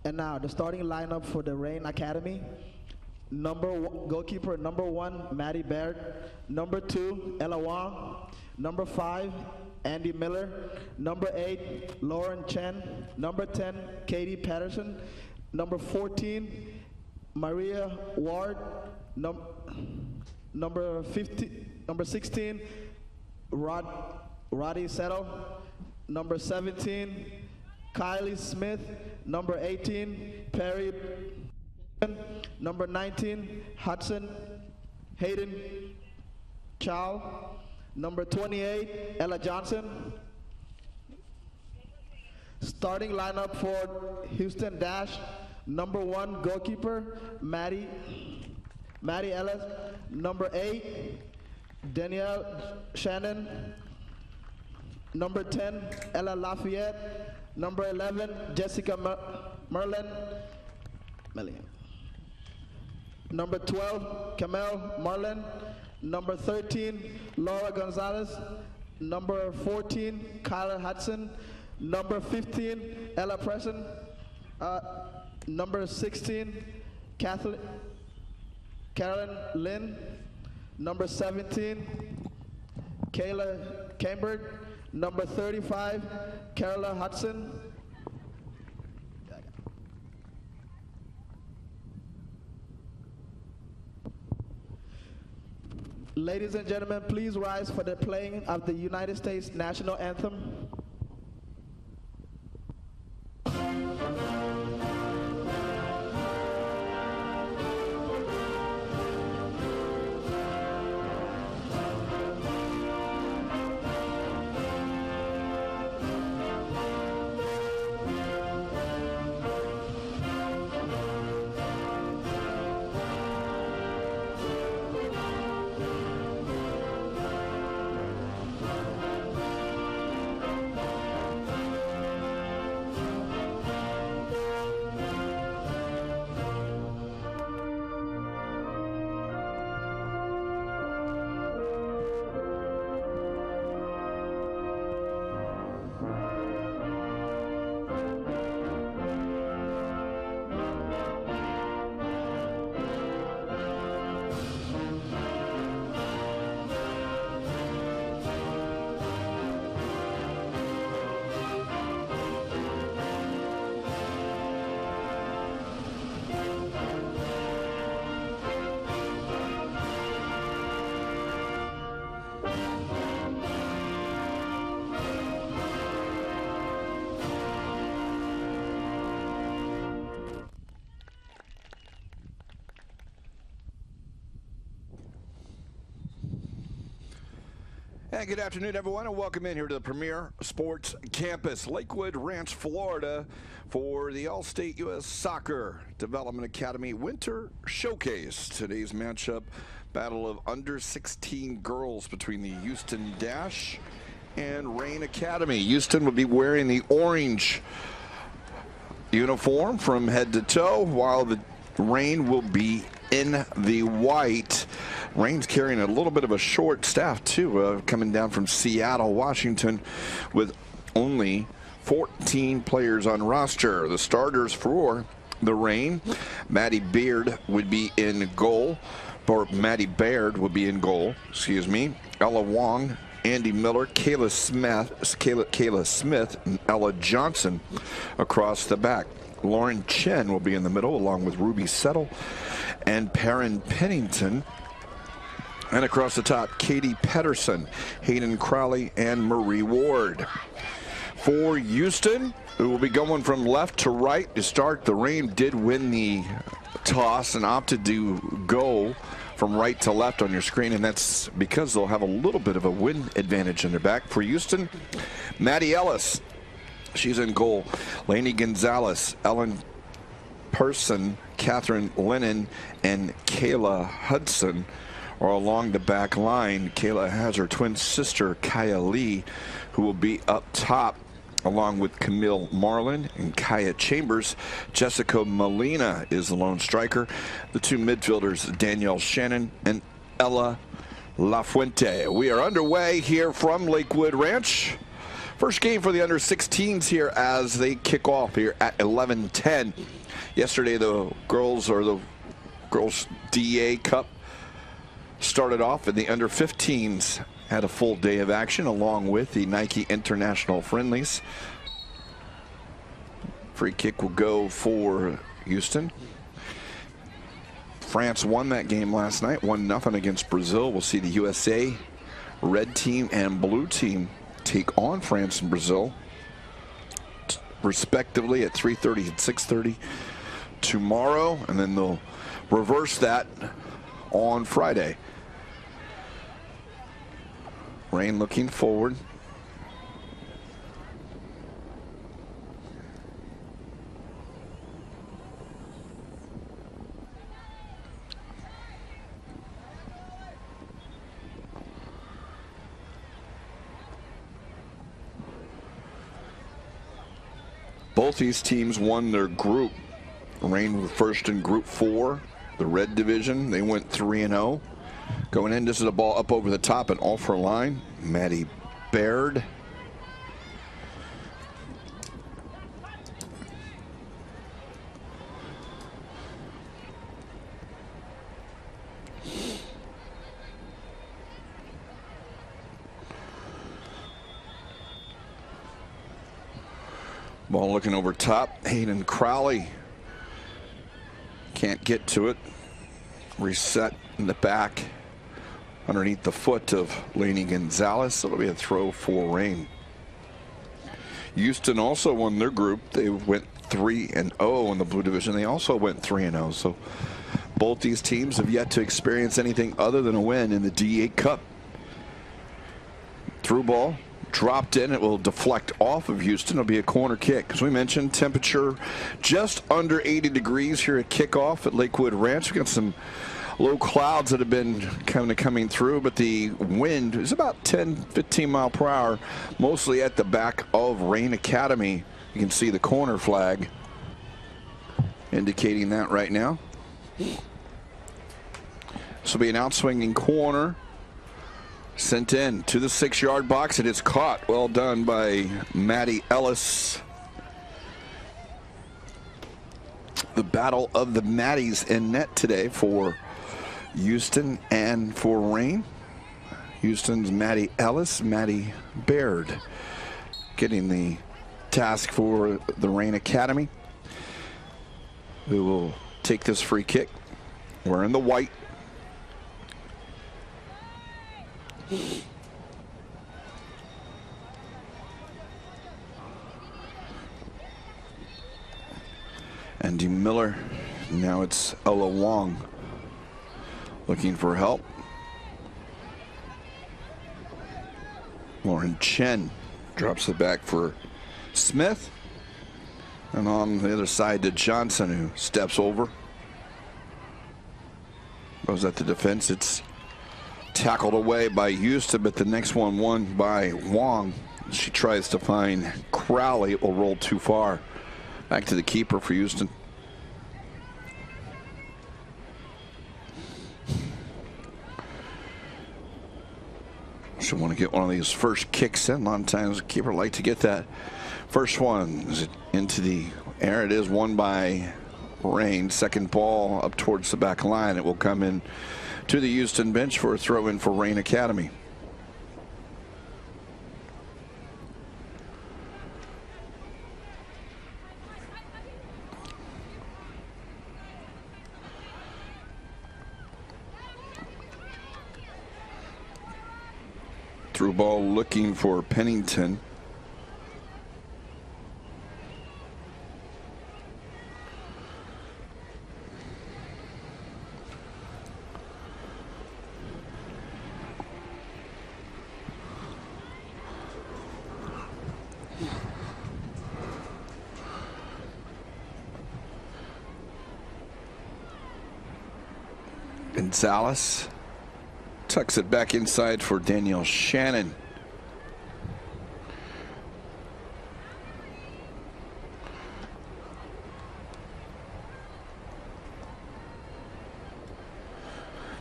And now the starting lineup for the Reign Academy. Goalkeeper number 1, Maddie Baird. Number 2, Ella Wong. Number 5, Andy Miller. Number 8, Lauren Chen. Number 10, Katie Patterson. Number 14, Maria Ward. Number 16, Roddy Settle. Number 17, Kylie Smith. Number 18, Perry. Number 19, Hudson Hayden Chow. Number 28, Ella Johnson. Starting lineup for Houston Dash. Number 1, goalkeeper, Maddie Ellis. Number 8, Danielle Shannon. Number 10, Ella Lafayette. Number 11, Jessica Merlin. Number 12, Kamel Marlin. Number 13, Laura Gonzalez. Number 14, Kyla Hudson. Number 15, Ella Preston. Number 16, Carolyn Lynn. Number 17, Kayla Cambridge. Number 35, Carola Hudson. Ladies and gentlemen, please rise for the playing of the United States National Anthem. And good afternoon, everyone, and welcome in here to the Premier Sports Campus, Lakewood Ranch, Florida, for the Allstate U.S. Soccer Development Academy Winter Showcase. Today's matchup, battle of under 16 girls between the Houston Dash and Reign Academy. Houston will be wearing the orange uniform from head to toe, while the Reign will be in the white. Reign's carrying a little bit of a short staff too, coming down from Seattle, Washington, with only 14 players on roster. The starters for the Reign, Maddie Baird would be in goal, excuse me. Ella Wong, Andy Miller, Kayla Smith, and Ella Johnson across the back. Lauren Chen will be in the middle, along with Ruby Settle and Perrin Pennington. And across the top, Katie Pedersen, Hayden Crowley, and Marie Ward. For Houston, who will be going from left to right to start, the Reign did win the toss and opted to go from right to left on your screen, and that's because they'll have a little bit of a wind advantage in their back. For Houston, Maddie Ellis, she's in goal. Lainey Gonzalez, Ellen Person, Catherine Lennon, and Kayla Hudson are along the back line. Kayla has her twin sister, Kaya Lee, who will be up top, along with Camille Marlin and Kaya Chambers. Jessica Molina is the lone striker. The two midfielders, Danielle Shannon and Ella Lafuente. We are underway here from Lakewood Ranch First game for the under 16s here as they kick off here at 11:10. Yesterday, the girls DA Cup started off, and the under 15s had a full day of action along with the Nike International Friendlies. Free kick will go for Houston. France won that game last night, 1-0 against Brazil. We'll see the USA red team and blue team take on France and Brazil respectively at 3:30 and 6:30 tomorrow, and then they'll reverse that on Friday. Rain looking forward. Both these teams won their group. Rain was first in Group 4, the red division. They went 3-0. Going in, this is a ball up over the top and off her line. Maddie Baird. Ball looking over top. Hayden Crowley can't get to it. Reset in the back underneath the foot of Lainey Gonzalez. So it'll be a throw for Rain. Houston also won their group. They went 3-0 in the blue division. They also went 3-0. So both these teams have yet to experience anything other than a win in the D8 Cup. Through ball. Dropped in. It will deflect off of Houston. It'll be a corner kick. As we mentioned, temperature just under 80 degrees here at kickoff at Lakewood Ranch. We've got some low clouds that have been kind of coming through, but the wind is about 10-15 mile per hour, mostly at the back of Rain Academy. You can see the corner flag indicating that right now. This will be an outswinging corner. Sent in to the 6-yard box, and it's caught. Well done by Maddie Ellis. The battle of the Maddies in net today for Houston and for Rain. Houston's Maddie Ellis, Maddie Baird getting the task for the Rain Academy, who will take this free kick. We're in the white. Andy Miller. Now it's Ella Wong looking for help. Lauren Chen drops it back for Smith. And on the other side to Johnson, who steps over. Goes at the defense. It's tackled away by Houston, but the next one won by Wong. She tries to find Crowley. It will roll too far. Back to the keeper for Houston. She'll want to get one of these first kicks in. A lot of times the keeper like to get that first one. Is it into the air? It is won by Rain. Second ball up towards the back line. It will come in to the Houston bench for a throw in for Rain Academy. Through ball looking for Pennington. Gonzalez tucks it back inside for Danielle Shannon.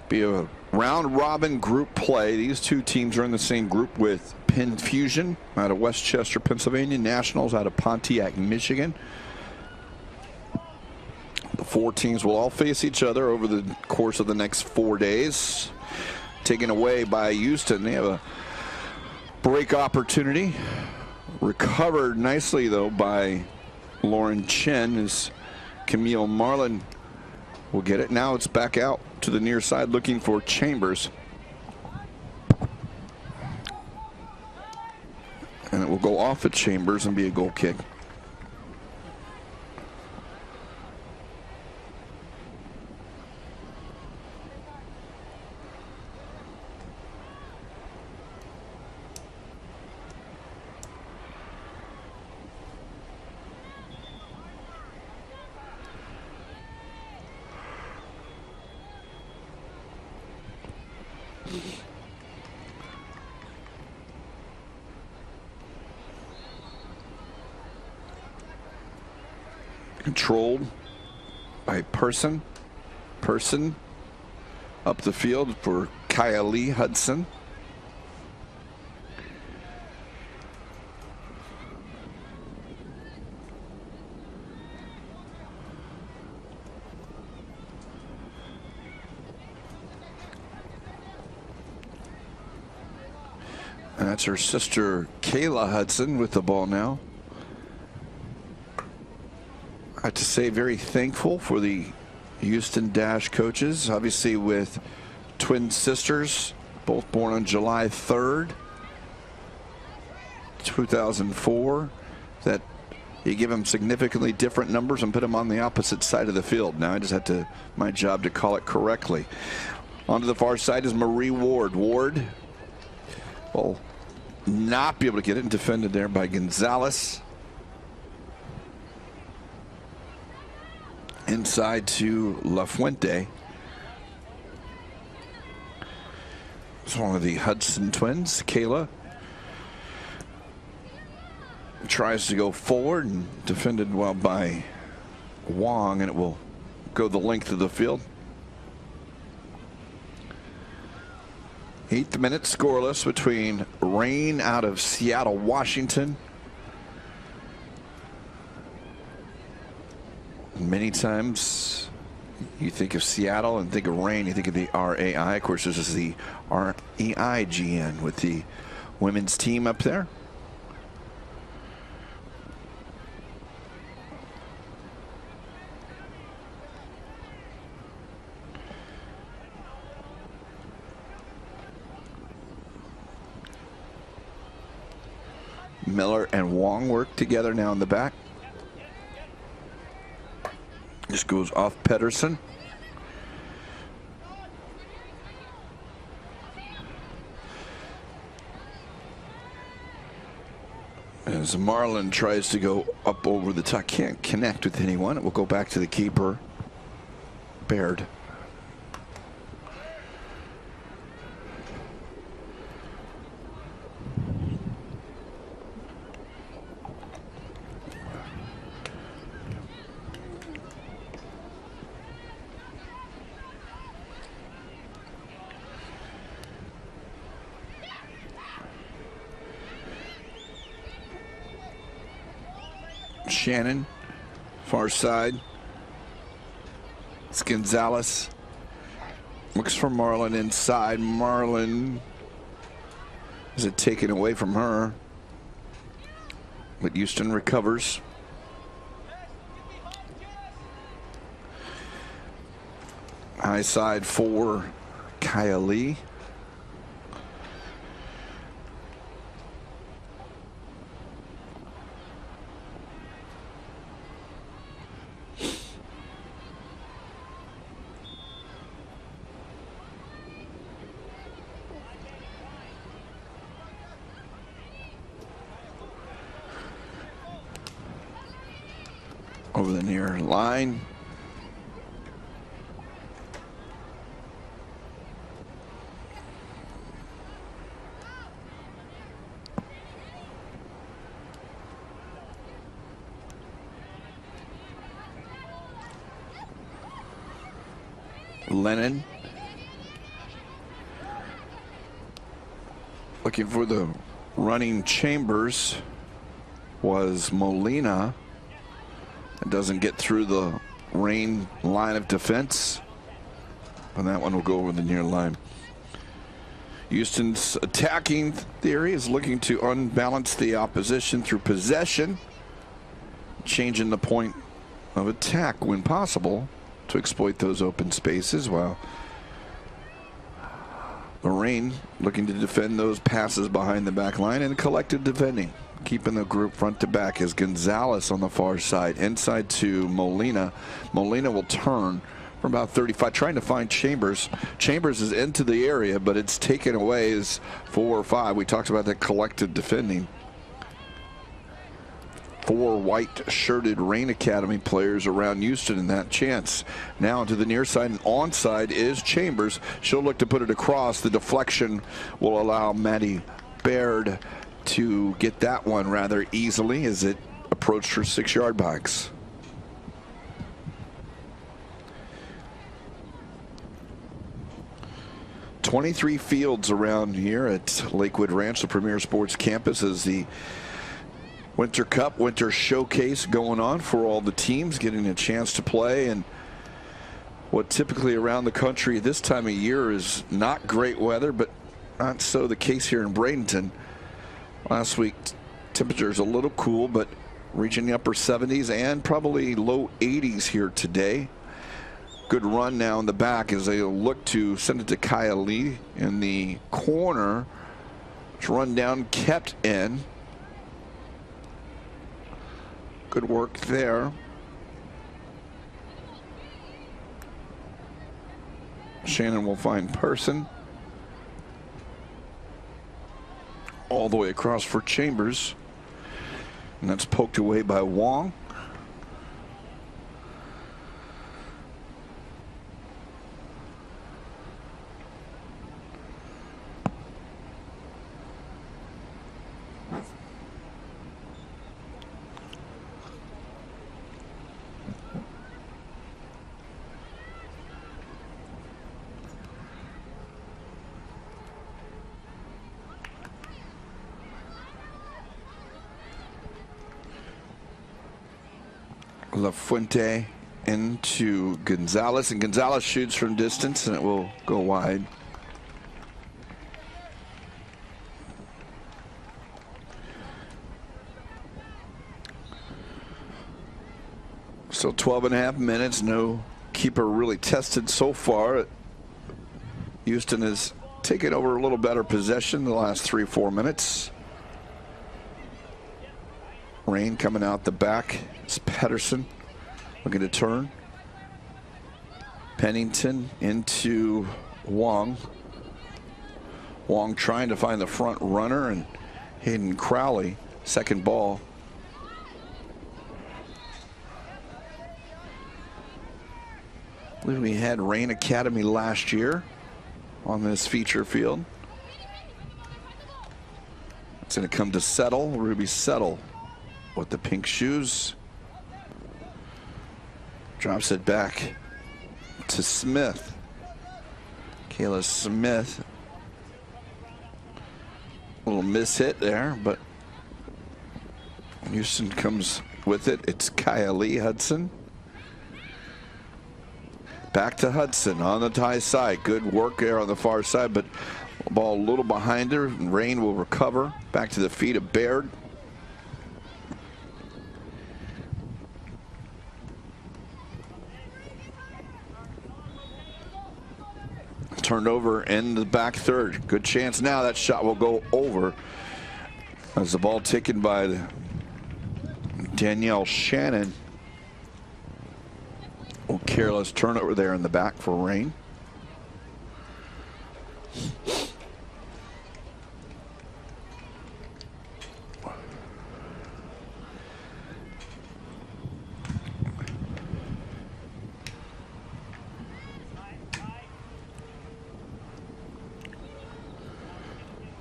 Be a round robin group play. These two teams are in the same group with Penn Fusion out of Westchester, Pennsylvania, Nationals out of Pontiac, Michigan. The four teams will all face each other over the course of the next 4 days. Taken away by Houston. They have a break opportunity. Recovered nicely, though, by Lauren Chen as Camille Marlin will get it. Now it's back out to the near side looking for Chambers. And it will go off at Chambers and be a goal kick. Controlled by Person up the field for Kylie Hudson. And that's her sister Kayla Hudson with the ball now. I have to say, very thankful for the Houston Dash coaches, obviously with twin sisters, both born on July 3rd, 2004, that you give them significantly different numbers and put them on the opposite side of the field. Now I just have to, my job to call it correctly. On to the far side is Marie Ward. Ward will not be able to get it, and defended there by Gonzalez. Inside to La Fuente. It's one of the Hudson twins, Kayla. Tries to go forward and defended well by Wong, and it will go the length of the field. 8th minute scoreless between Rain out of Seattle, Washington. Many times you think of Seattle and think of Rain, you think of the RAI. Of course, this is the REIGN with the women's team up there. Miller and Wong work together now in the back. This goes off Pedersen. As Marlin tries to go up over the top, can't connect with anyone. It will go back to the keeper, Baird. Shannon, far side. It's Gonzalez. Looks for Marlin inside. Marlin is it taken away from her, but Houston recovers. High side for Kylie. Over the near line. Lennon Looking for the running Chambers was Molina. It doesn't get through the Rain line of defense, and that one will go over the near line. Houston's attacking theory is looking to unbalance the opposition through possession, changing the point of attack when possible to exploit those open spaces, while the Rain looking to defend those passes behind the back line and collective defending, keeping the group front to back. As Gonzalez on the far side, inside to Molina. Molina will turn from about 35, trying to find Chambers. Chambers is into the area, but it's taken away as 4 or 5. We talked about that collective defending. 4 white-shirted Rain Academy players around Houston in that chance. Now to the near side and onside is Chambers. She'll look to put it across. The deflection will allow Maddie Baird to get that one rather easily as it approached her 6-yard box. "23 fields around here at Lakewood Ranch, the premier sports campus, as the Winter Cup, Winter Showcase going on for all the teams, getting a chance to play. And what typically around the country this time of year is not great weather, but not so the case here in Bradenton. Last week, temperatures a little cool, but reaching the upper 70s and probably low 80s here today. Good run now in the back as they look to send it to Kaya Lee in the corner. It's run down, kept in. Good work there. Shannon will find Person. All the way across for Chambers. And that's poked away by Wong. La Fuente into Gonzalez, and Gonzalez shoots from distance, and it will go wide. So 12.5 minutes, no keeper really tested so far. Houston has taken over a little better possession the last 3-4 minutes. Rain coming out the back. It's Pedersen looking to turn. Pennington into Wong. Wong trying to find the front runner, and Hayden Crowley, second ball. I believe we had Rain Academy last year on this feature field. It's going to come to Settle, Ruby Settle with the pink shoes. Drops it back to Smith. Kayla Smith. A little miss hit there, but Houston comes with it. It's Kaya Lee Hudson. Back to Hudson on the tie side. Good work there on the far side, but ball a little behind her. And Rain will recover. Back to the feet of Baird. Turned over in the back third. Good chance now. That shot will go over as the ball taken by Danielle Shannon. Oh, careless turnover there in the back for Rain.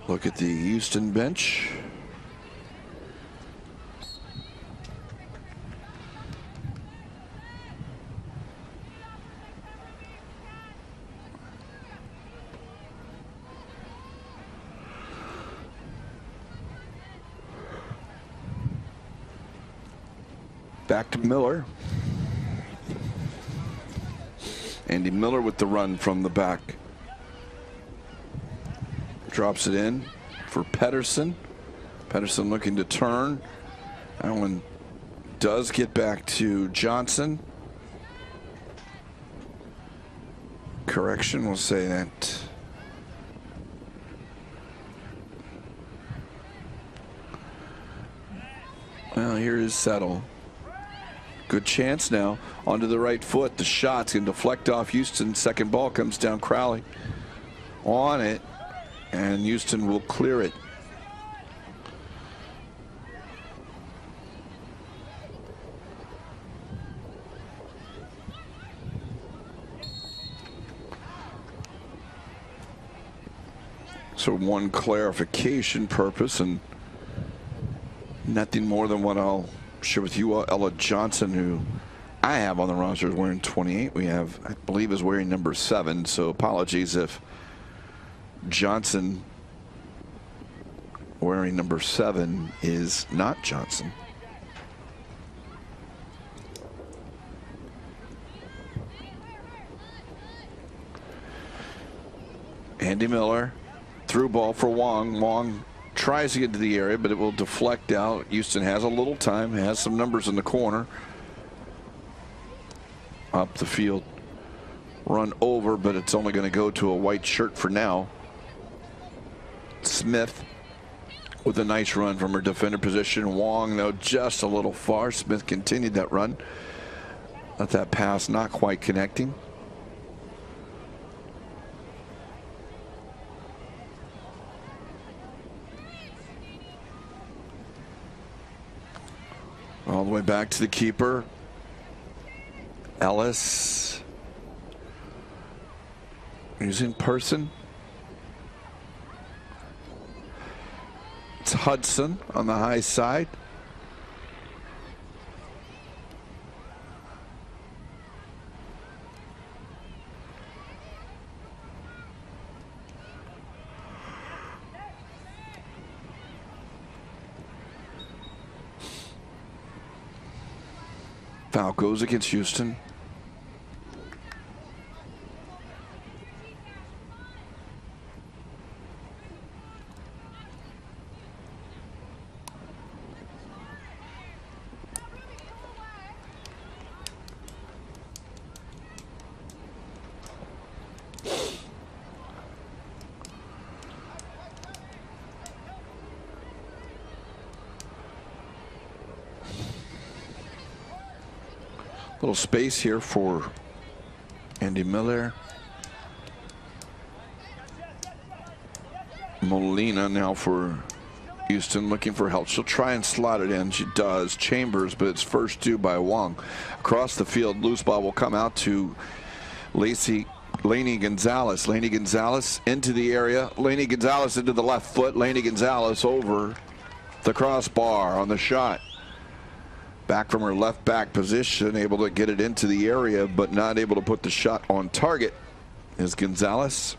Look at the Houston bench. Back to Miller. Andy Miller with the run from the back. Drops it in for Pedersen. Pedersen looking to turn. That one does get back to Johnson. Correction, we'll say that. Well, here is Settle. Good chance now. Onto the right foot. The shot's going to deflect off Houston. Second ball comes down Crowley. On it. And Houston will clear it. So one clarification purpose and nothing more than what I'll share with you. Ella Johnson, who I have on the roster, is wearing 28. We have, I believe, is wearing number 7. So apologies if Johnson wearing number 7 is not Johnson. Andy Miller. Through ball for Wong. Wong tries to get to the area, but it will deflect out. Houston has a little time, has some numbers in the corner. Up the field. Run over, but it's only going to go to a white shirt for now. Smith with a nice run from her defender position. Wong, though, just a little far. Smith continued that run. Let that pass not quite connecting. All the way back to the keeper. Ellis. He's in person. It's Hudson on the high side. Foul goes against Houston. Little space here for Andy Miller. Molina now for Houston, looking for help. She'll try and slot it in. She does. Chambers, but it's first due by Wong. Across the field, loose ball will come out to Lainey Gonzalez. Lainey Gonzalez into the area. Lainey Gonzalez into the left foot. Lainey Gonzalez over the crossbar on the shot. Back from her left back position, able to get it into the area, but not able to put the shot on target is Gonzalez.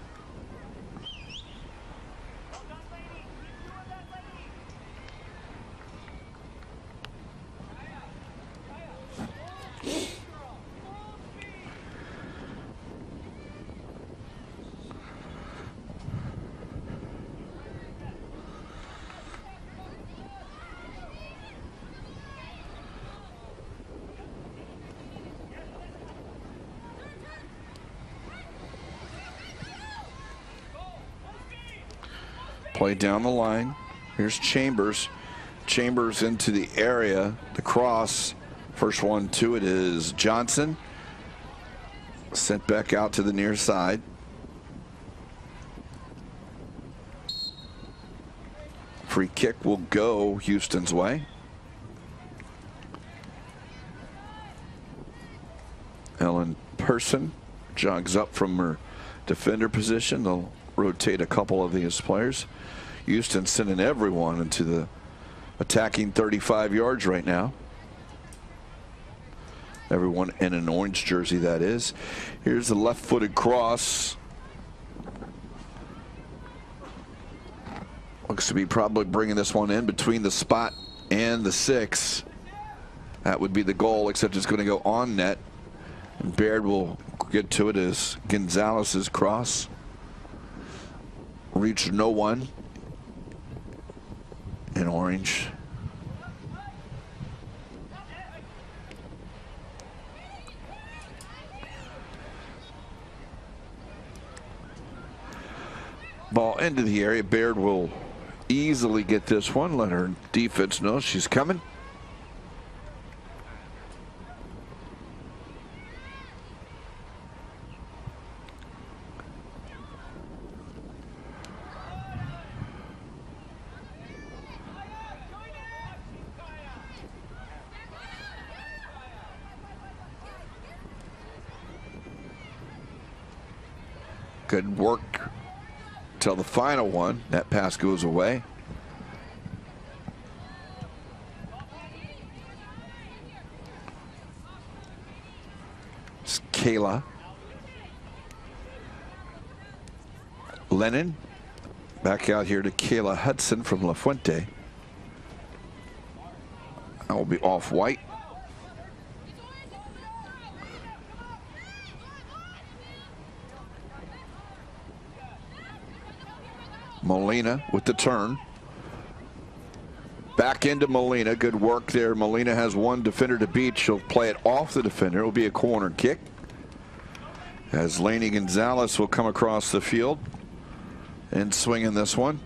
Play down the line. Here's Chambers. Chambers into the area. The cross. First one to it is Johnson. Sent back out to the near side. Free kick will go Houston's way. Ellen Person jogs up from her defender position. They'll rotate a couple of these players. Houston sending everyone into the attacking 35 yards right now. Everyone in an orange jersey, that is. Here's the left-footed cross. Looks to be probably bringing this one in between the spot and the 6. That would be the goal, except it's going to go on net. And Baird will get to it as Gonzalez's cross reached no one in orange. Ball into the area. Baird will easily get this one. Let her defense know she's coming. Good work till the final one. That pass goes away. It's Kayla. Lennon back out here to Kayla Hudson from La Fuente. That will be off white. Molina with the turn. Back into Molina. Good work there. Molina has one defender to beat. She'll play it off the defender. It will be a corner kick, as Lainey Gonzalez will come across the field and swing in this one.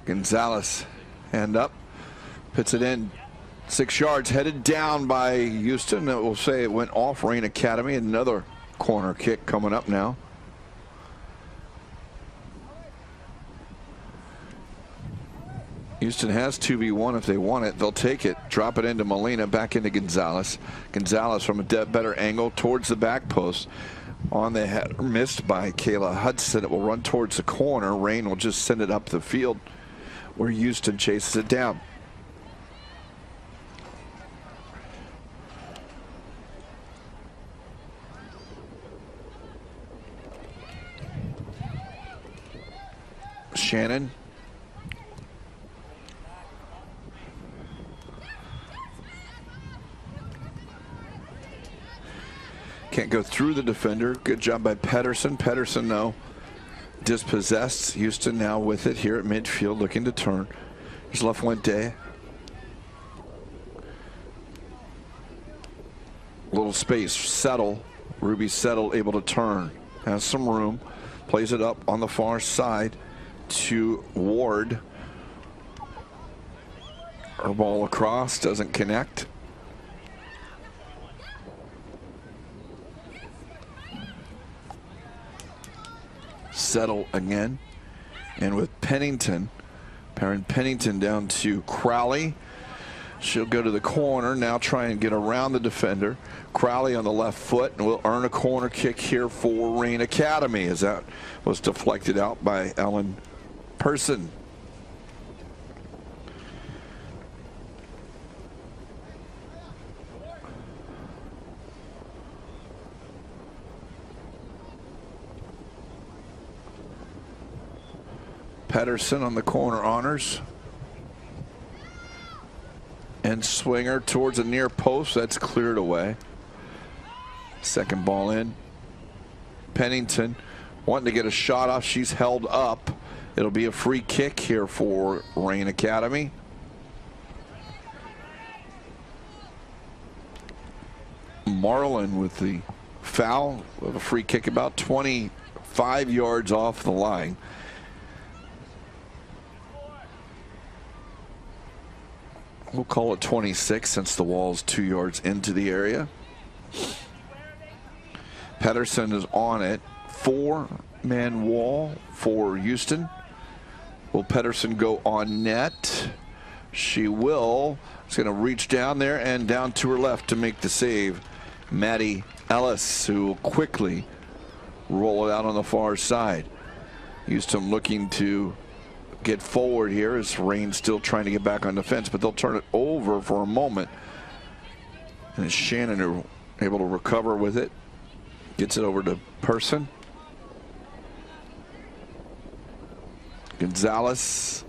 Gonzalez, hand up, puts it in 6 yards, headed down by Houston. It will say it went off Rain Academy. Another corner kick coming up now. Houston has 2v1 if they want it. They'll take it, drop it into Molina, back into Gonzalez. Gonzalez from a better angle towards the back post. On the head, missed by Kayla Hudson. It will run towards the corner. Rain will just send it up the field, where Houston chases it down. Shannon. Can't go through the defender. Good job by Pedersen. Pedersen, though, dispossessed. Houston now with it here at midfield, looking to turn. Here's La Fuente. Little space. Settle. Ruby Settle able to turn. Has some room. Plays it up on the far side to Ward. Her ball across. Doesn't connect. Settle again, and with Pennington, Perrin Pennington down to Crowley. She'll go to the corner now, try and get around the defender. Crowley on the left foot, and will earn a corner kick here for Rain Academy, as that was deflected out by Ellen Person. Pedersen on the corner honors. And swinger towards the near post. That's cleared away. Second ball in. Pennington wanting to get a shot off. She's held up. It'll be a free kick here for Rain Academy. Marlin with the foul of a free kick about 25 yards off the line. We'll call it 26 since the wall's 2 yards into the area. Pedersen is on it. 4-man wall for Houston. Will Pedersen go on net? She will. She's going to reach down there and down to her left to make the save. Maddie Ellis, who will quickly roll it out on the far side. Houston looking to get forward here as Rain's still trying to get back on defense, but they'll turn it over for a moment. And Shannon are able to recover with it. Gets it over to Person. Gonzalez.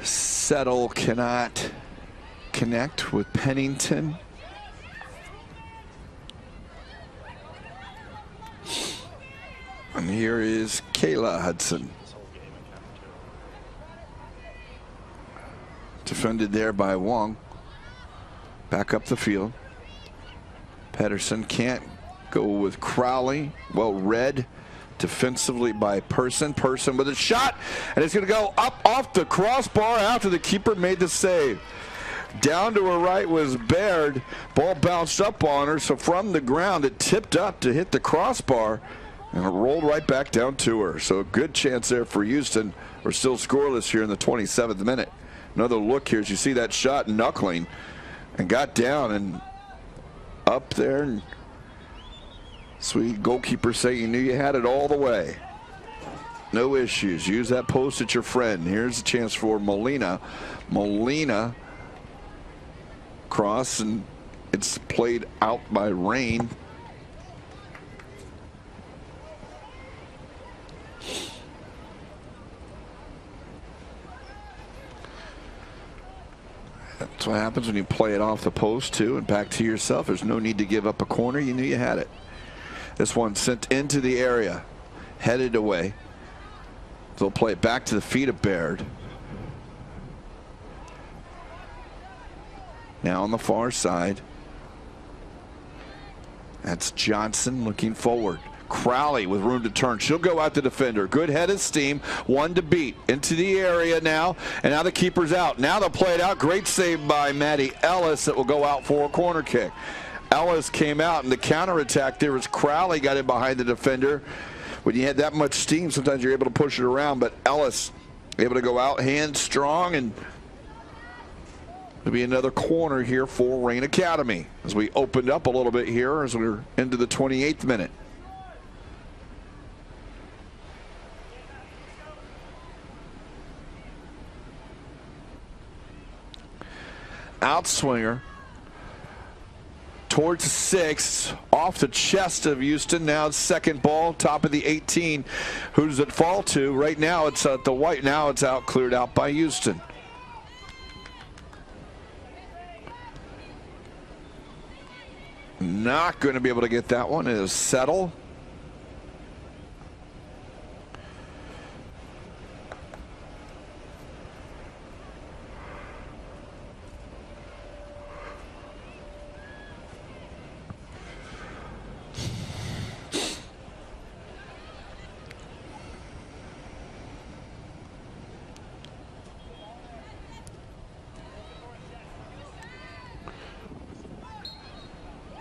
Settle cannot connect with Pennington. And here is Kayla Hudson. Defended there by Wong. Back up the field. Pedersen can't go with Crowley. Well read defensively by Person. Person with a shot, and it's going to go up off the crossbar after the keeper made the save. Down to her right was Baird. Ball bounced up on her, so from the ground it tipped up to hit the crossbar, and it rolled right back down to her. So a good chance there for Houston. We're still scoreless here in the 27th minute. Another look here as you see that shot knuckling, and got down and up there. And sweet goalkeeper say you knew you had it all the way. No issues. Use that post at your friend. Here's a chance for Molina. Molina cross, and it's played out by Rain. That's what happens when you play it off the post too and back to yourself. There's no need to give up a corner. You knew you had it. This one sent into the area, headed away. They'll play it back to the feet of Baird. Now on the far side. That's Johnson looking forward. Crowley with room to turn. She'll go out the defender. Good head of steam. One to beat. Into the area now. And now the keeper's out. Now they'll play it out. Great save by Maddie Ellis that will go out for a corner kick. Ellis came out, and the counterattack there was Crowley got in behind the defender. When you had that much steam, sometimes you're able to push it around, but Ellis able to go out, hands strong, and it'll be another corner here for Rain Academy as we opened up a little bit here as we're into the 28th minute. Outswinger towards the 6, off the chest of Houston. Now second ball, top of the 18. Who does it fall to? Right now it's at the white. Now it's out, cleared out by Houston. Not going to be able to get that one. It is Settle.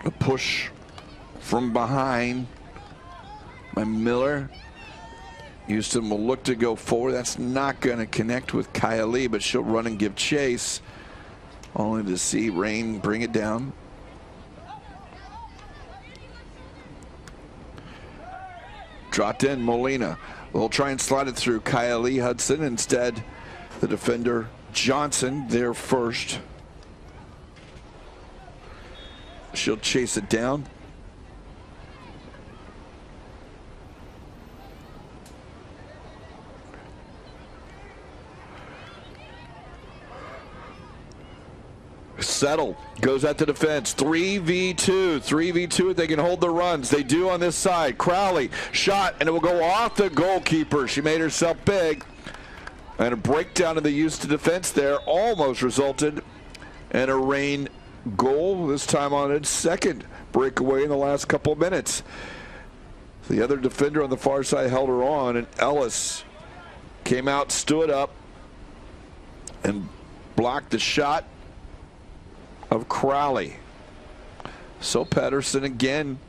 A push from behind by Miller. Houston will look to go forward. That's not going to connect with Kylie, but she'll run and give chase, only to see Rain bring it down. Dropped in Molina. We'll try and slide it through Kylie Hudson. Instead, the defender Johnson there first. She'll chase it down. Settle goes at the defense. 3v2. 3v2 if they can hold the runs. They do on this side. Crowley shot, and it will go off the goalkeeper. She made herself big. And a breakdown of the Houston defense there almost resulted in a Rain goal, this time on its second breakaway in the last couple of minutes. The other defender on the far side held her on, and Ellis came out, stood up, and blocked the shot of Crowley. So Pedersen again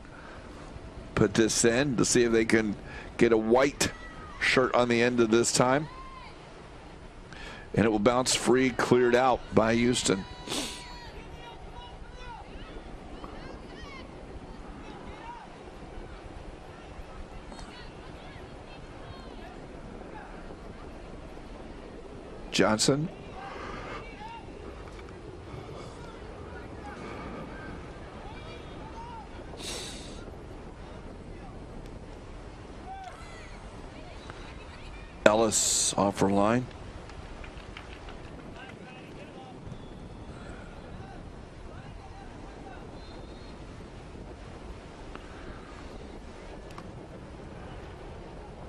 put this in to see if they can get a white shirt on the end of this time. And it will bounce free, cleared out by Houston. Johnson. Ellis off her line.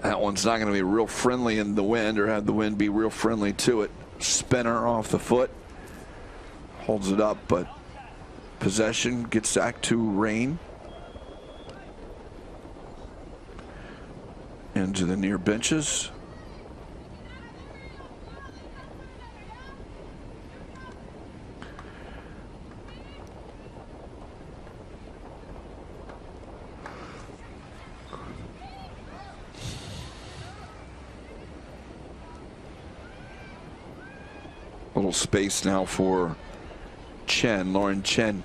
That one's not going to be real friendly in the wind, or have the wind be real friendly to it. Spinner off the foot. Holds it up, but possession gets back to Rain. Into the near benches. Little space now for Chen, Lauren Chen.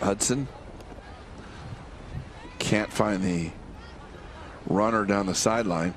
Hudson can't find the runner down the sideline.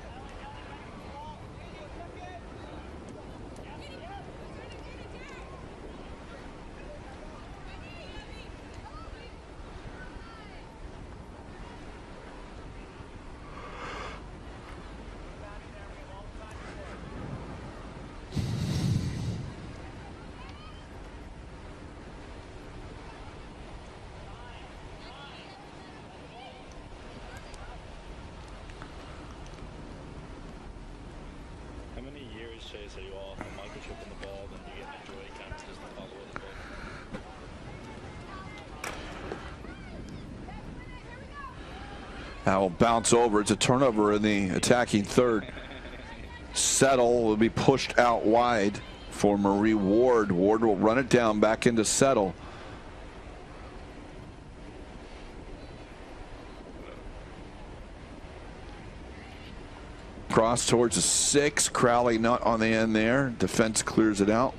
Chase, are you all from microchipping the ball, then you get to enjoy kind of just the follow of the ball? That will bounce over. It's a turnover in the attacking third. Settle will be pushed out wide for Marie Ward. Ward will run it down back into Settle. Cross towards the 6. Crowley not on the end there. Defense clears it out.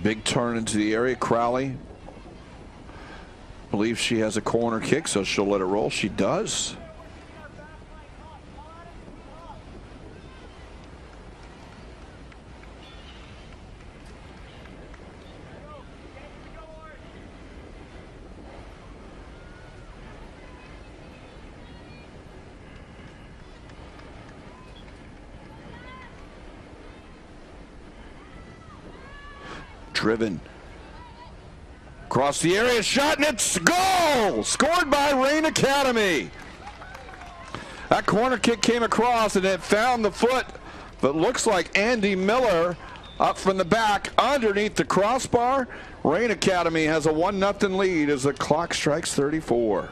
Big turn into the area. Crowley believes she has a corner kick, so she'll let it roll. She does. Driven across the area, shot, and it's goal! Scored by Rain Academy. That corner kick came across and it found the foot, but looks like Andy Miller up from the back underneath the crossbar. Rain Academy has a 1-0 lead as the clock strikes 34.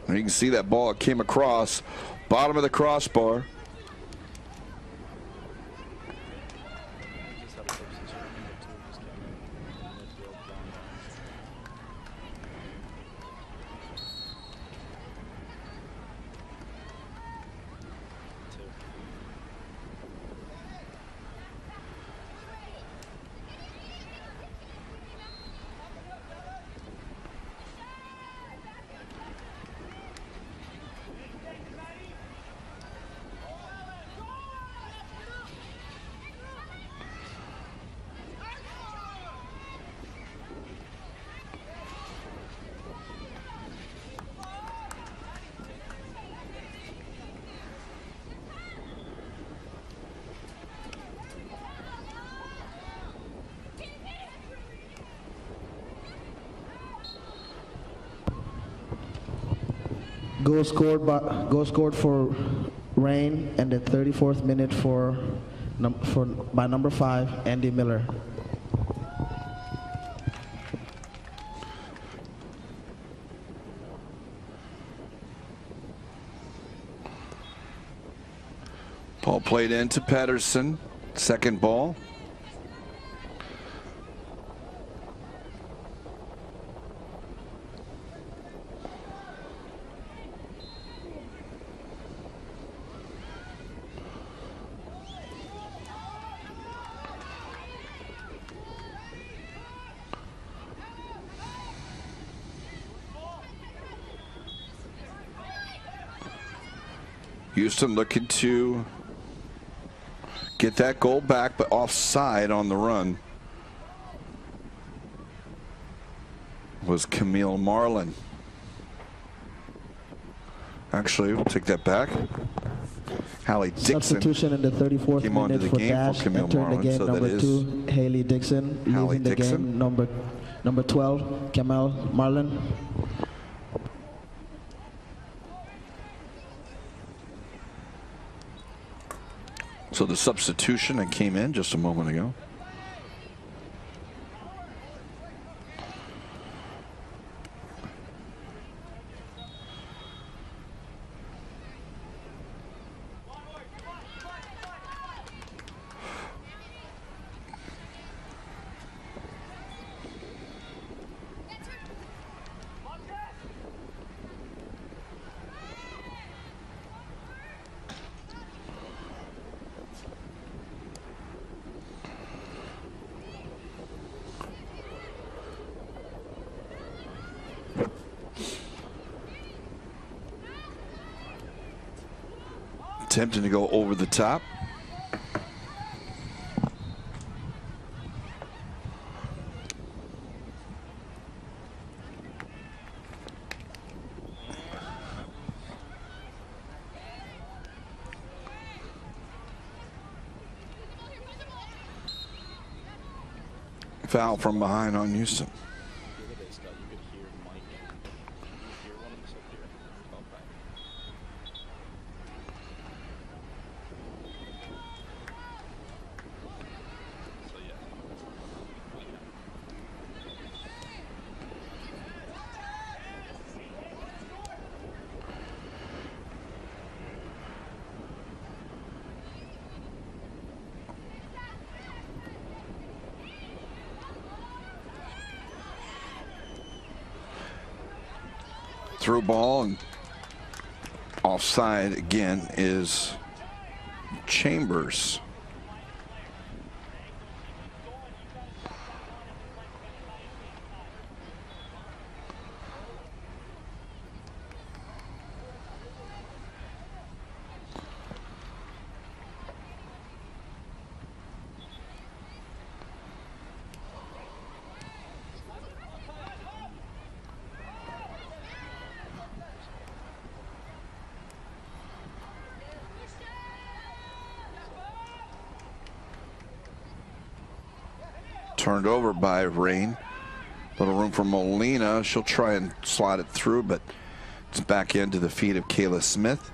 And you can see that ball came across bottom of the crossbar. Goal scored for Rain in the 34th minute by number 5, Andy Miller. Ball played into Patterson. Second ball. Houston looking to get that goal back, but offside on the run was Camille Marlin. Actually, we'll take that back. Hallie Dixon. Substitution in the 34th came onto minute the for game Dash. for Camille Entering Marlin, the game, so that number is 2, Haley Dixon. Hallie Leaving the Dixon. game, number 12, Camille Marlin. So the substitution that came in just a moment ago. Attempting to go over the top. Foul from behind on Houston. Through ball and offside again is Chambers. Turned over by Rain. Little room for Molina. She'll try and slide it through, but it's back into the feet of Kayla Smith.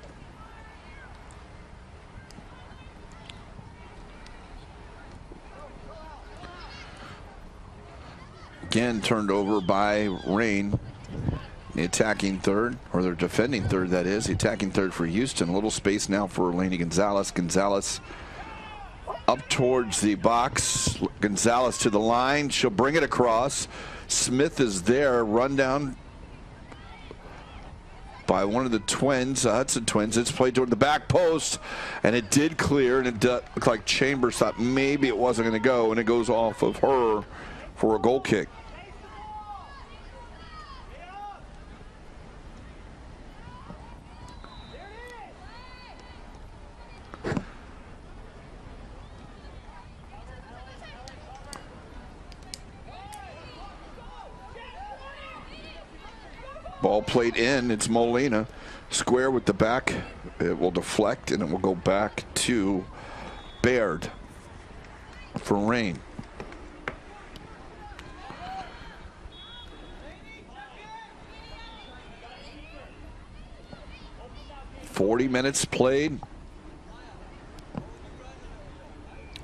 Again, turned over by Rain. The attacking third, or their defending third, that is. The attacking third for Houston. A little space now for Lainey Gonzalez. Gonzalez up towards the box. Gonzalez to the line. She'll bring it across. Smith is there. Run down by one of the twins, Hudson twins. It's played toward the back post, and it did clear, and it looked like Chambers thought maybe it wasn't going to go, and it goes off of her for a goal kick. Ball played in. It's Molina. Square with the back. It will deflect, and it will go back to Baird for Rain. 40 minutes played.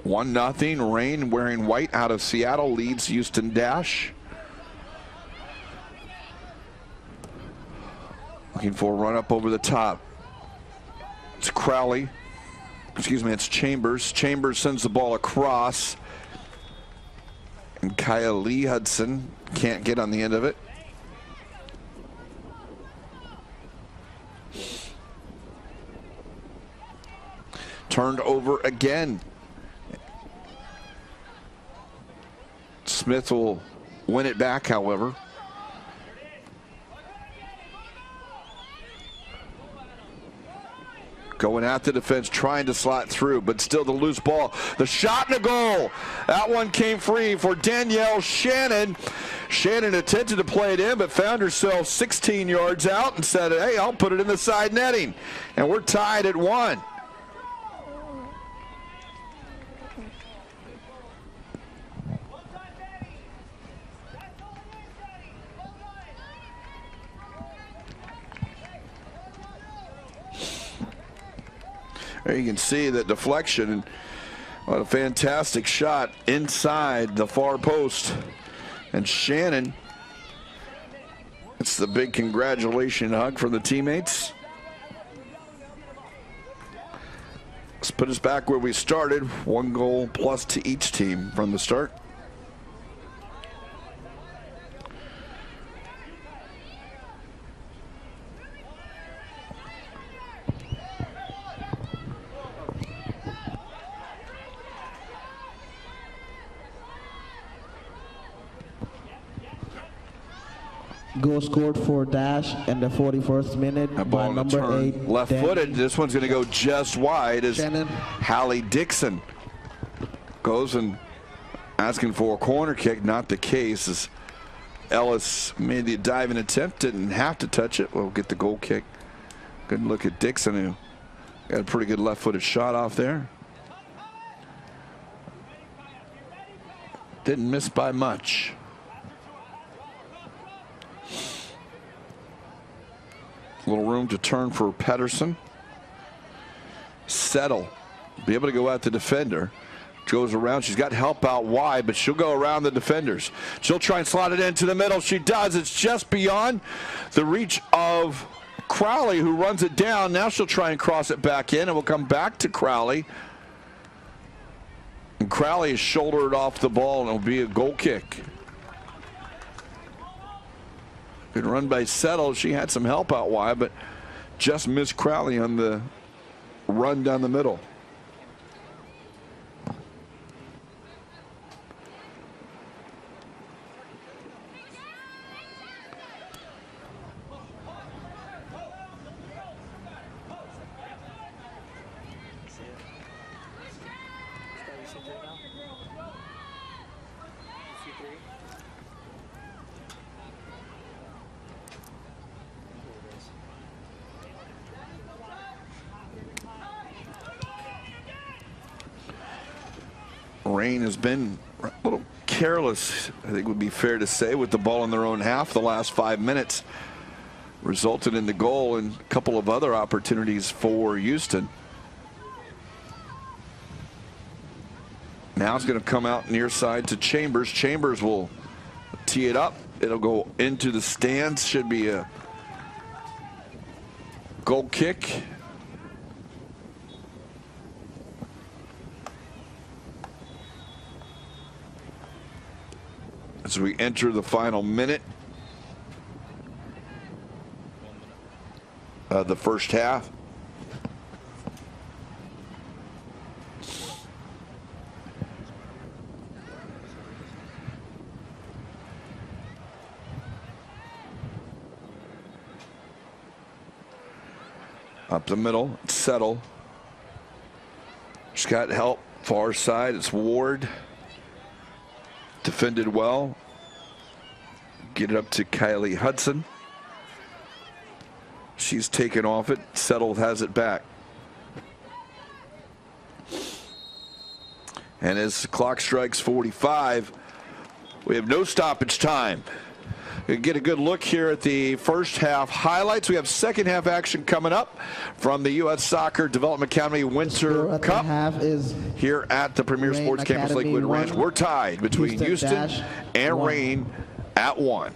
1-0. Rain wearing white out of Seattle leads Houston Dash. Looking for a run up over the top. It's Crowley. Excuse me, it's Chambers. Chambers sends the ball across. And Kylie Hudson can't get on the end of it. Turned over again. Smith will win it back, however. Going at the defense, trying to slot through, but still the loose ball. The shot and a goal. That one came free for Danielle Shannon. Shannon attempted to play it in, but found herself 16 yards out and said, hey, I'll put it in the side netting. And we're tied at 1. There you can see that deflection, and what a fantastic shot inside the far post. And Shannon, it's the big congratulation hug from the teammates. Let's put us back where we started. 1 goal plus to each team from the start. Goal scored for Dash in the 41st minute by number 8. Left-footed. This one's going to go just wide as Shannon. Hallie Dixon goes and asking for a corner kick. Not the case as Ellis made the diving attempt, didn't have to touch it. We'll get the goal kick. Good look at Dixon, who got a pretty good left-footed shot off there. Didn't miss by much. A little room to turn for Pedersen. Settle. Be able to go at the defender. Goes around. She's got help out wide, but she'll go around the defenders. She'll try and slot it into the middle. She does. It's just beyond the reach of Crowley, who runs it down. Now she'll try and cross it back in, and we'll come back to Crowley. And Crowley is shouldered off the ball, and it'll be a goal kick. Good run by Settle. She had some help out wide, but just missed Crowley on the run down the middle. Rain has been a little careless, I think would be fair to say, with the ball in their own half the last 5 minutes. Resulted in the goal and a couple of other opportunities for Houston. Now it's going to come out near side to Chambers. Chambers will tee it up. It'll go into the stands. Should be a goal kick. As we enter the final minute of the first half. Up the middle, Settle. She's got help, far side, it's Ward. Defended well. Get it up to Kylie Hudson. She's taken off it. Settle has it back. And as the clock strikes 45, we have no stoppage time. Get a good look here at the first half highlights. We have second half action coming up from the U.S. Soccer Development Academy Winter Cup is here at the Premier Reign Sports Campus Academy Lakewood Ranch. 1, We're tied between Houston and 1. Reign at 1.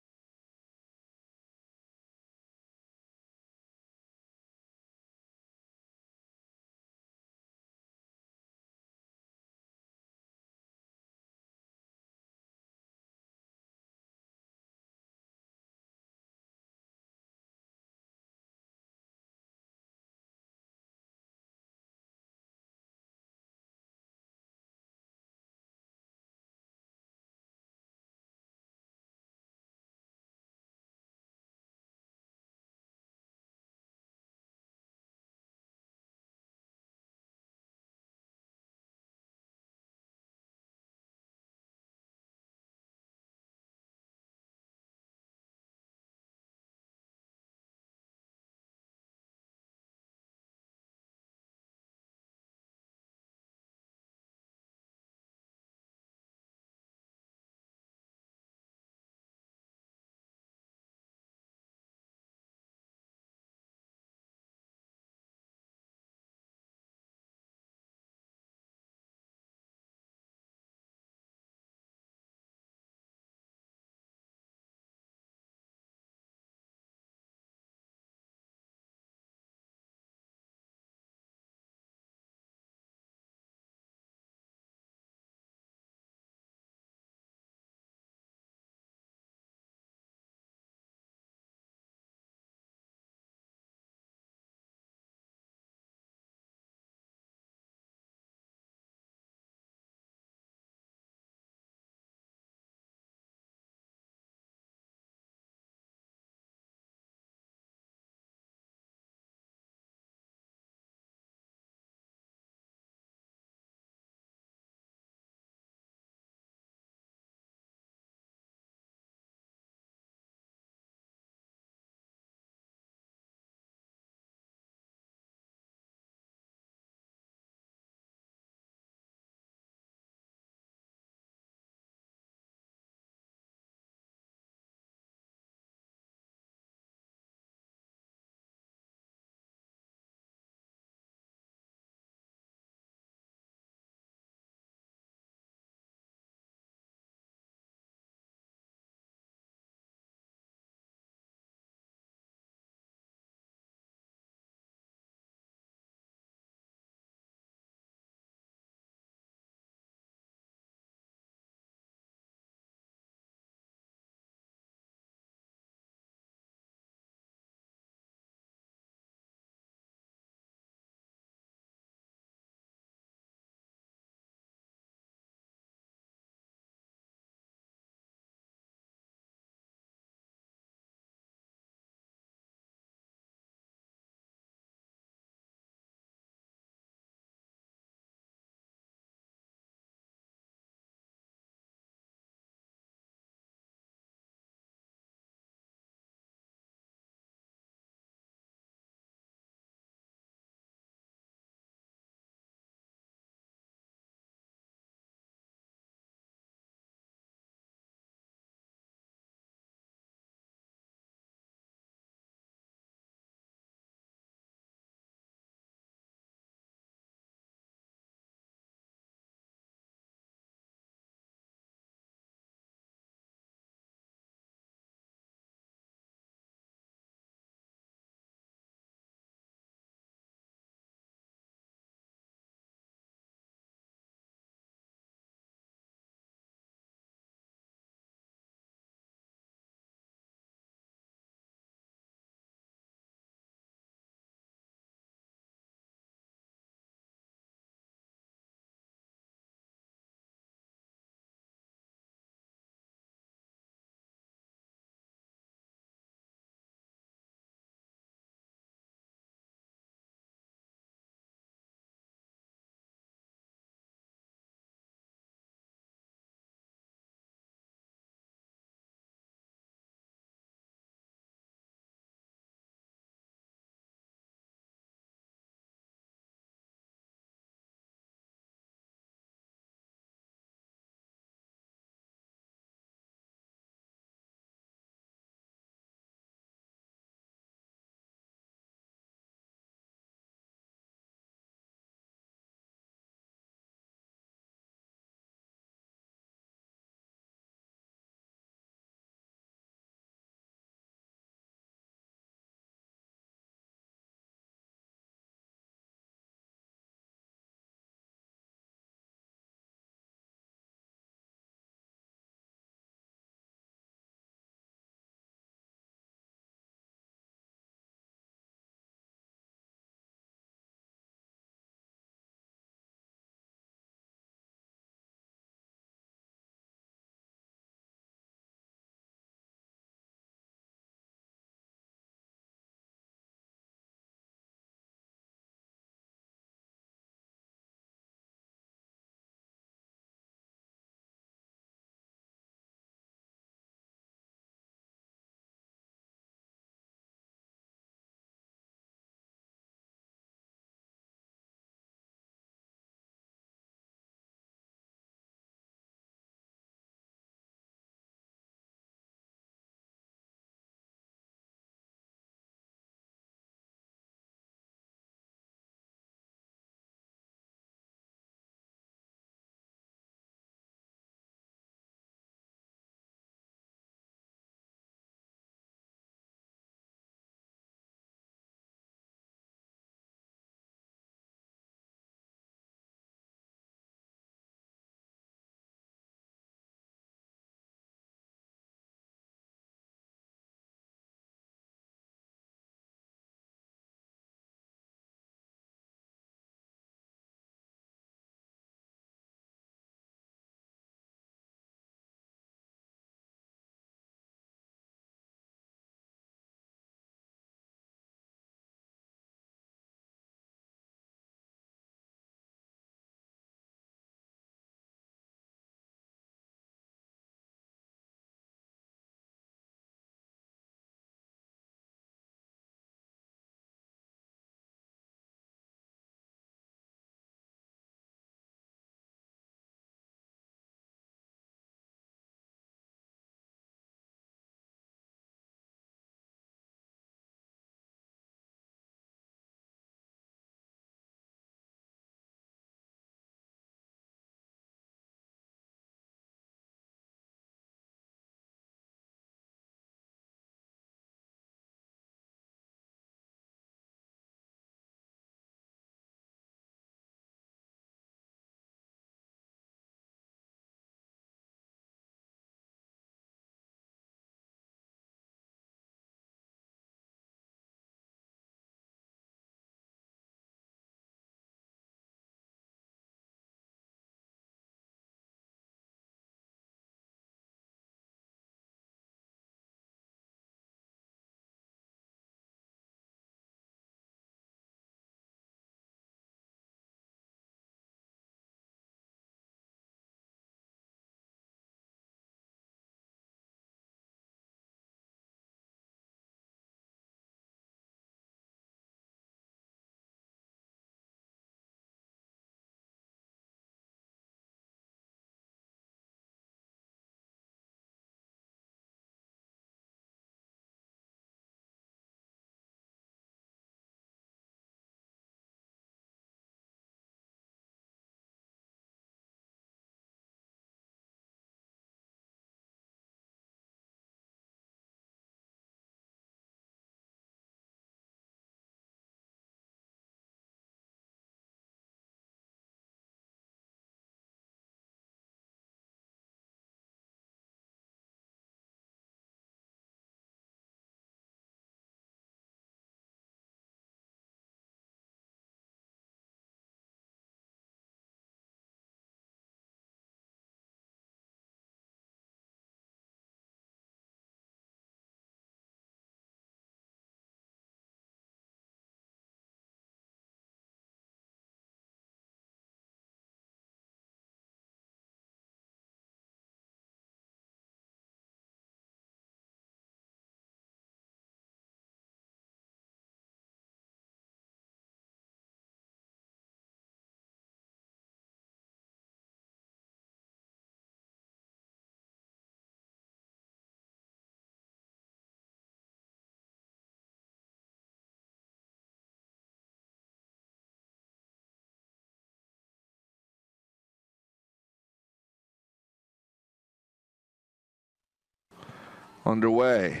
underway.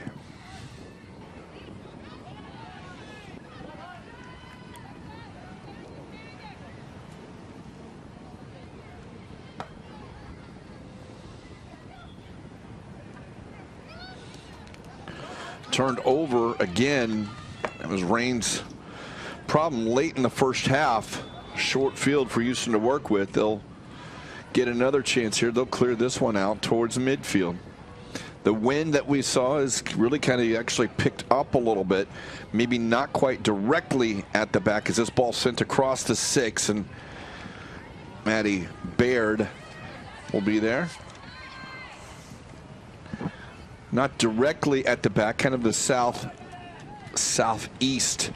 Turned over again. That was Rain's problem late in the first half. Short field for Houston to work with. They'll get another chance here. They'll clear this one out towards midfield. The wind that we saw is really kind of actually picked up a little bit. Maybe not quite directly at the back as this ball sent across the 6, and Maddie Baird will be there. Not directly at the back, kind of the southeast.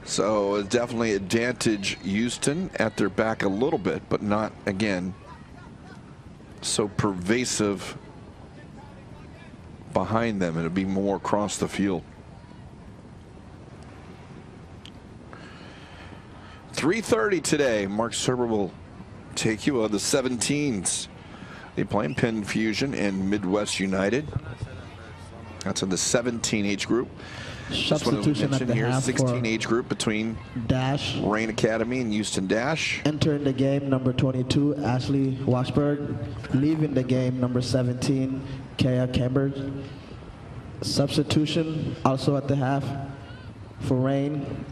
So it's definitely advantage Houston at their back a little bit, but not, again, so pervasive behind them. It'll be more across the field. 3:30 today. Mark Serber will take you on the 17s. They play in Penn Fusion and Midwest United. That's in the 17 age group. Substitution at the here, half 16 age group between Dash. Rain Academy and Houston Dash. Entering the game, number 22, Ashley Washburn. Leaving the game, number 17, Kaya Cambridge. Substitution also at the half for Rain.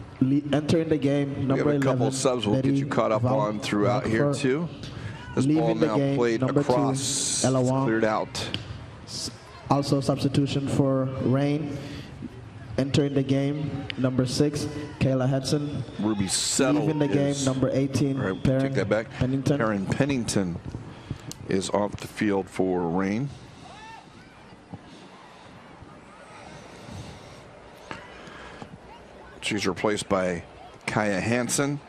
Entering the game, number 11, we got a couple of subs we'll get you caught up on throughout here too. This ball now game, played number across, 2, Ella Wong. cleared out. Also substitution for Rain. Entering the game, number 6, Kayla Hudson. Ruby Settle Leaving the game, number 18, right, Perrin take that back. Pennington. Perrin Pennington is off the field for Rain. She's replaced by Kaya Hansen.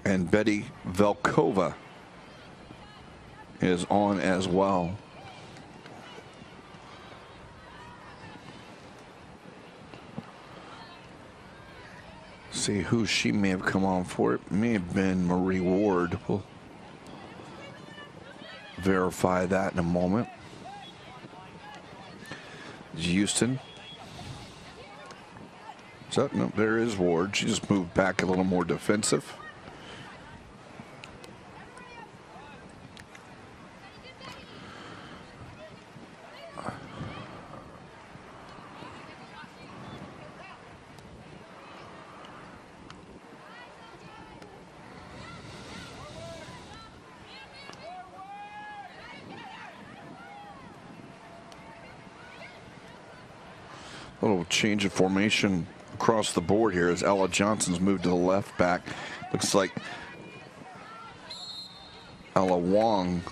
And Betty Velkova is on as well. See who she may have come on for. It may have been Marie Ward. We'll verify that in a moment. Houston. So, no, there is Ward. She just moved back a little more defensive. Little change of formation across the board here as Ella Johnson's moved to the left back. Looks like Ella Wong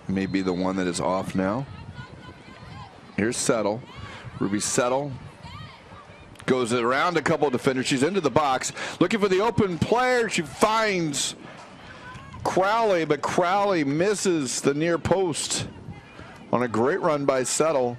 may be the one that is off now. Here's Settle. Ruby Settle goes around a couple of defenders. She's into the box looking for the open player. She finds Crowley, but Crowley misses the near post on a great run by Settle.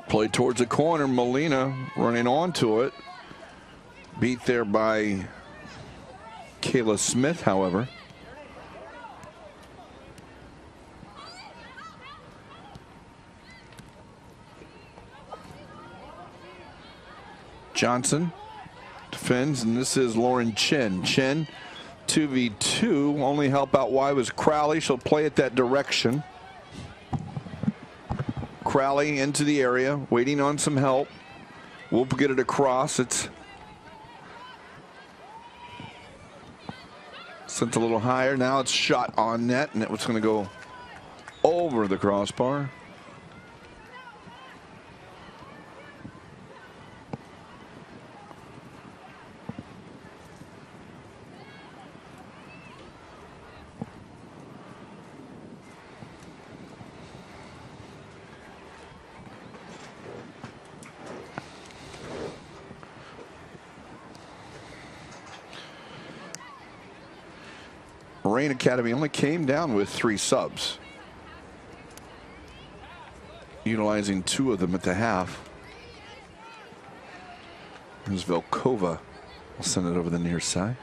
Play towards the corner. Molina running onto it. Beat there by Kayla Smith, however. Johnson defends, and this is Lauren Chen. Chen, 2v2. Only help out wide was Crowley. She'll play it that direction. Crowley into the area, waiting on some help. We'll get it across. It's sent a little higher. Now it's shot on net, and it was going to go over the crossbar. Rain Academy only came down with 3 subs, utilizing 2 of them at the half. Here's Velkova. We'll send it over the near side.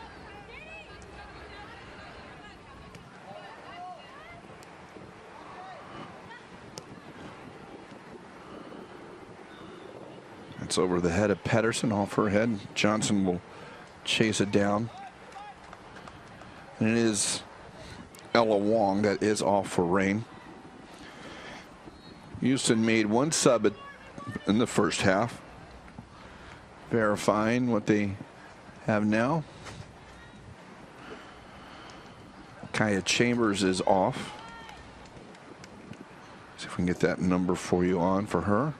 It's over the head of Pedersen, off her head. Johnson will chase it down. And it is Ella Wong that is off for Rain. Houston made 1 sub in the first half. Verifying what they have now. Kaya Chambers is off. See if we can get that number for you on for her.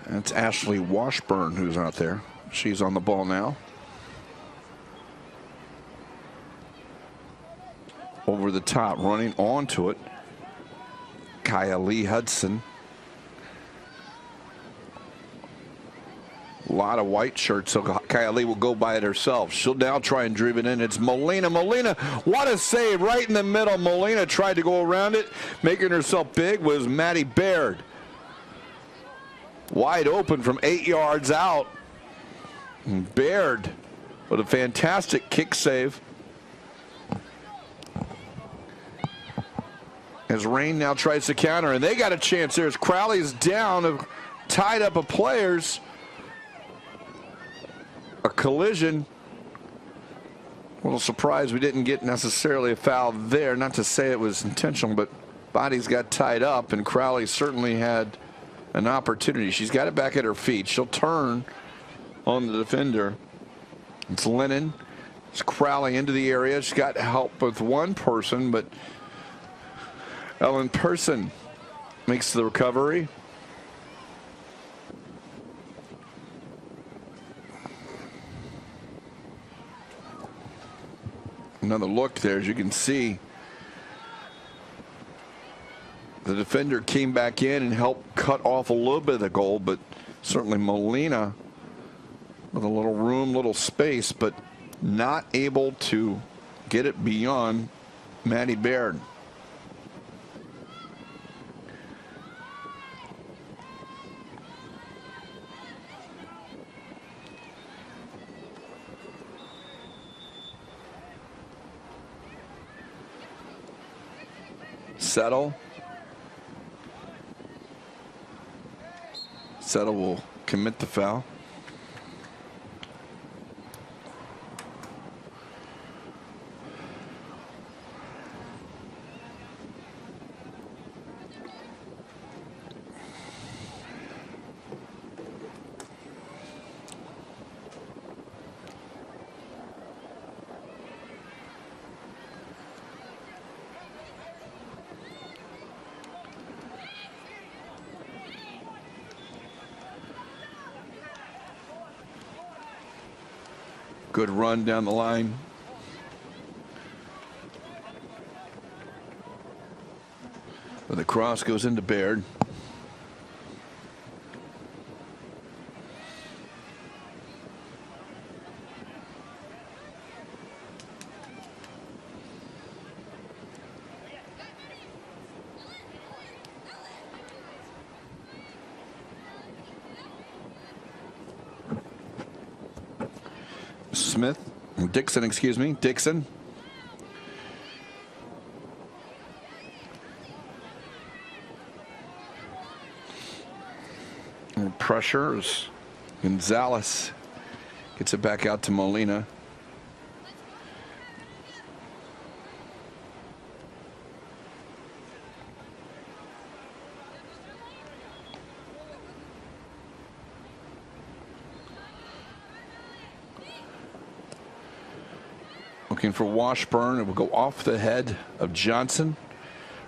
That's Ashley Washburn who's out there. She's on the ball now. Over the top, running onto it. Kaya Lee Hudson. A lot of white shirts, so Kaya Lee will go by it herself. She'll now try and drive it in. It's Molina. Molina, what a save right in the middle. Molina tried to go around it. Making herself big was Maddie Baird. Wide open from 8 yards out. And Baird with a fantastic kick save. As Rain now tries to counter, and they got a chance there as Crowley's down, tied up of players. A collision. A little surprised we didn't get necessarily a foul there. Not to say it was intentional, but bodies got tied up, and Crowley certainly had an opportunity. She's got it back at her feet. She'll turn on the defender. It's Lennon. It's Crowley into the area. She's got help with one person, but Ellen Person makes the recovery. Another look there, as you can see. The defender came back in and helped cut off a little bit of the goal, but certainly Molina with a little room, little space, but not able to get it beyond Maddie Baird. Settle. Settle will commit the foul. Good run down the line. But the cross goes into Baird. Dixon, excuse me, Dixon. And pressure as Gonzalez gets it back out to Molina. Looking for Washburn. It will go off the head of Johnson.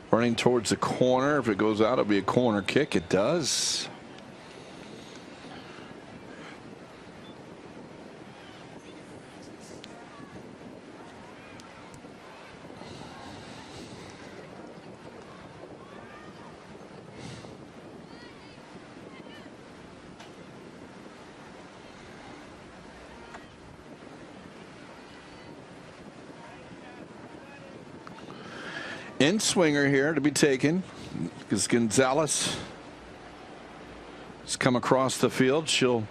Running towards the corner. If it goes out, it'll be a corner kick. It does. In swinger here to be taken because Gonzalez has come across the field. She'll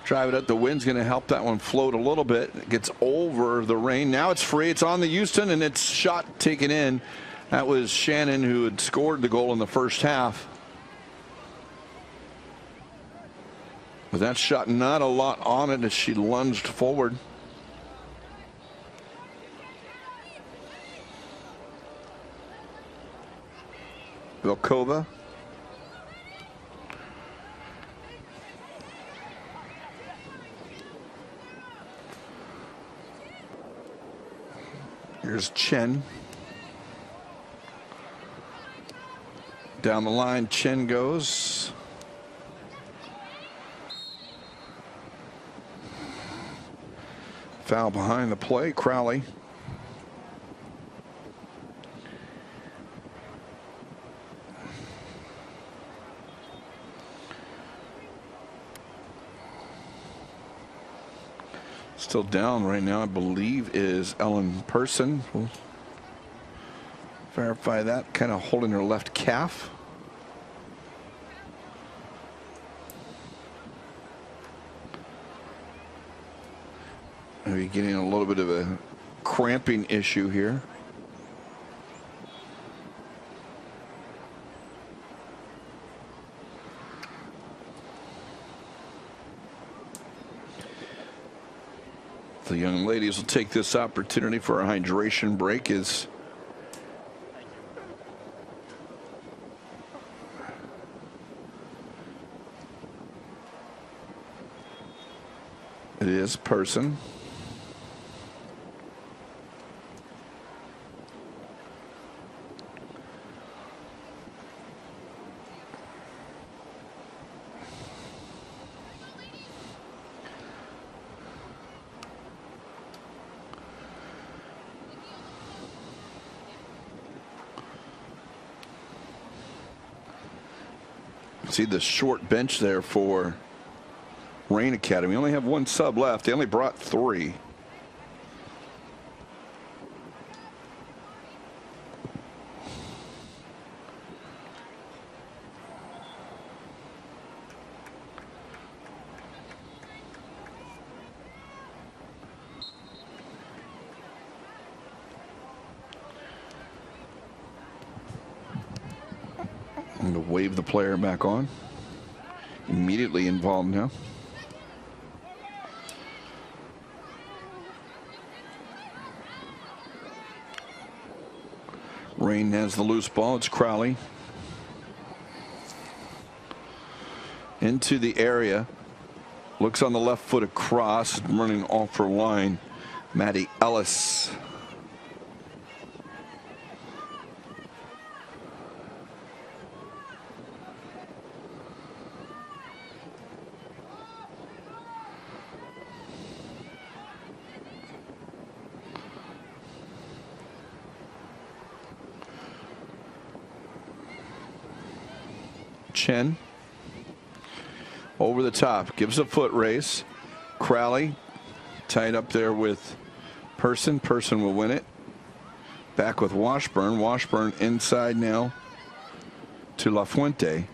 drive it up. The wind's going to help that one float a little bit. It gets over the rain. Now it's free. It's on the Houston, and it's shot taken in. That was Shannon, who had scored the goal in the first half. But that shot, not a lot on it as she lunged forward. Vilkova. Here's Chen. Down the line, Chen goes. Foul behind the play, Crowley. Still down right now, I believe, is Ellen Person. We'll verify that. Kind of holding her left calf. Maybe getting a little bit of a cramping issue here. The young ladies will take this opportunity for a hydration break. It is Person. See the short bench there for Rain Academy. We only have one sub left. They only brought 3. And to wave the player back on. Immediately involved now. Rain has the loose ball. It's Crowley. Into the area. Looks on the left foot across. Running off her line. Maddie Ellis. Chen over the top, gives a foot race. Crowley tied up there with Person. Person will win it. Back with Washburn. Washburn inside now to La Fuente.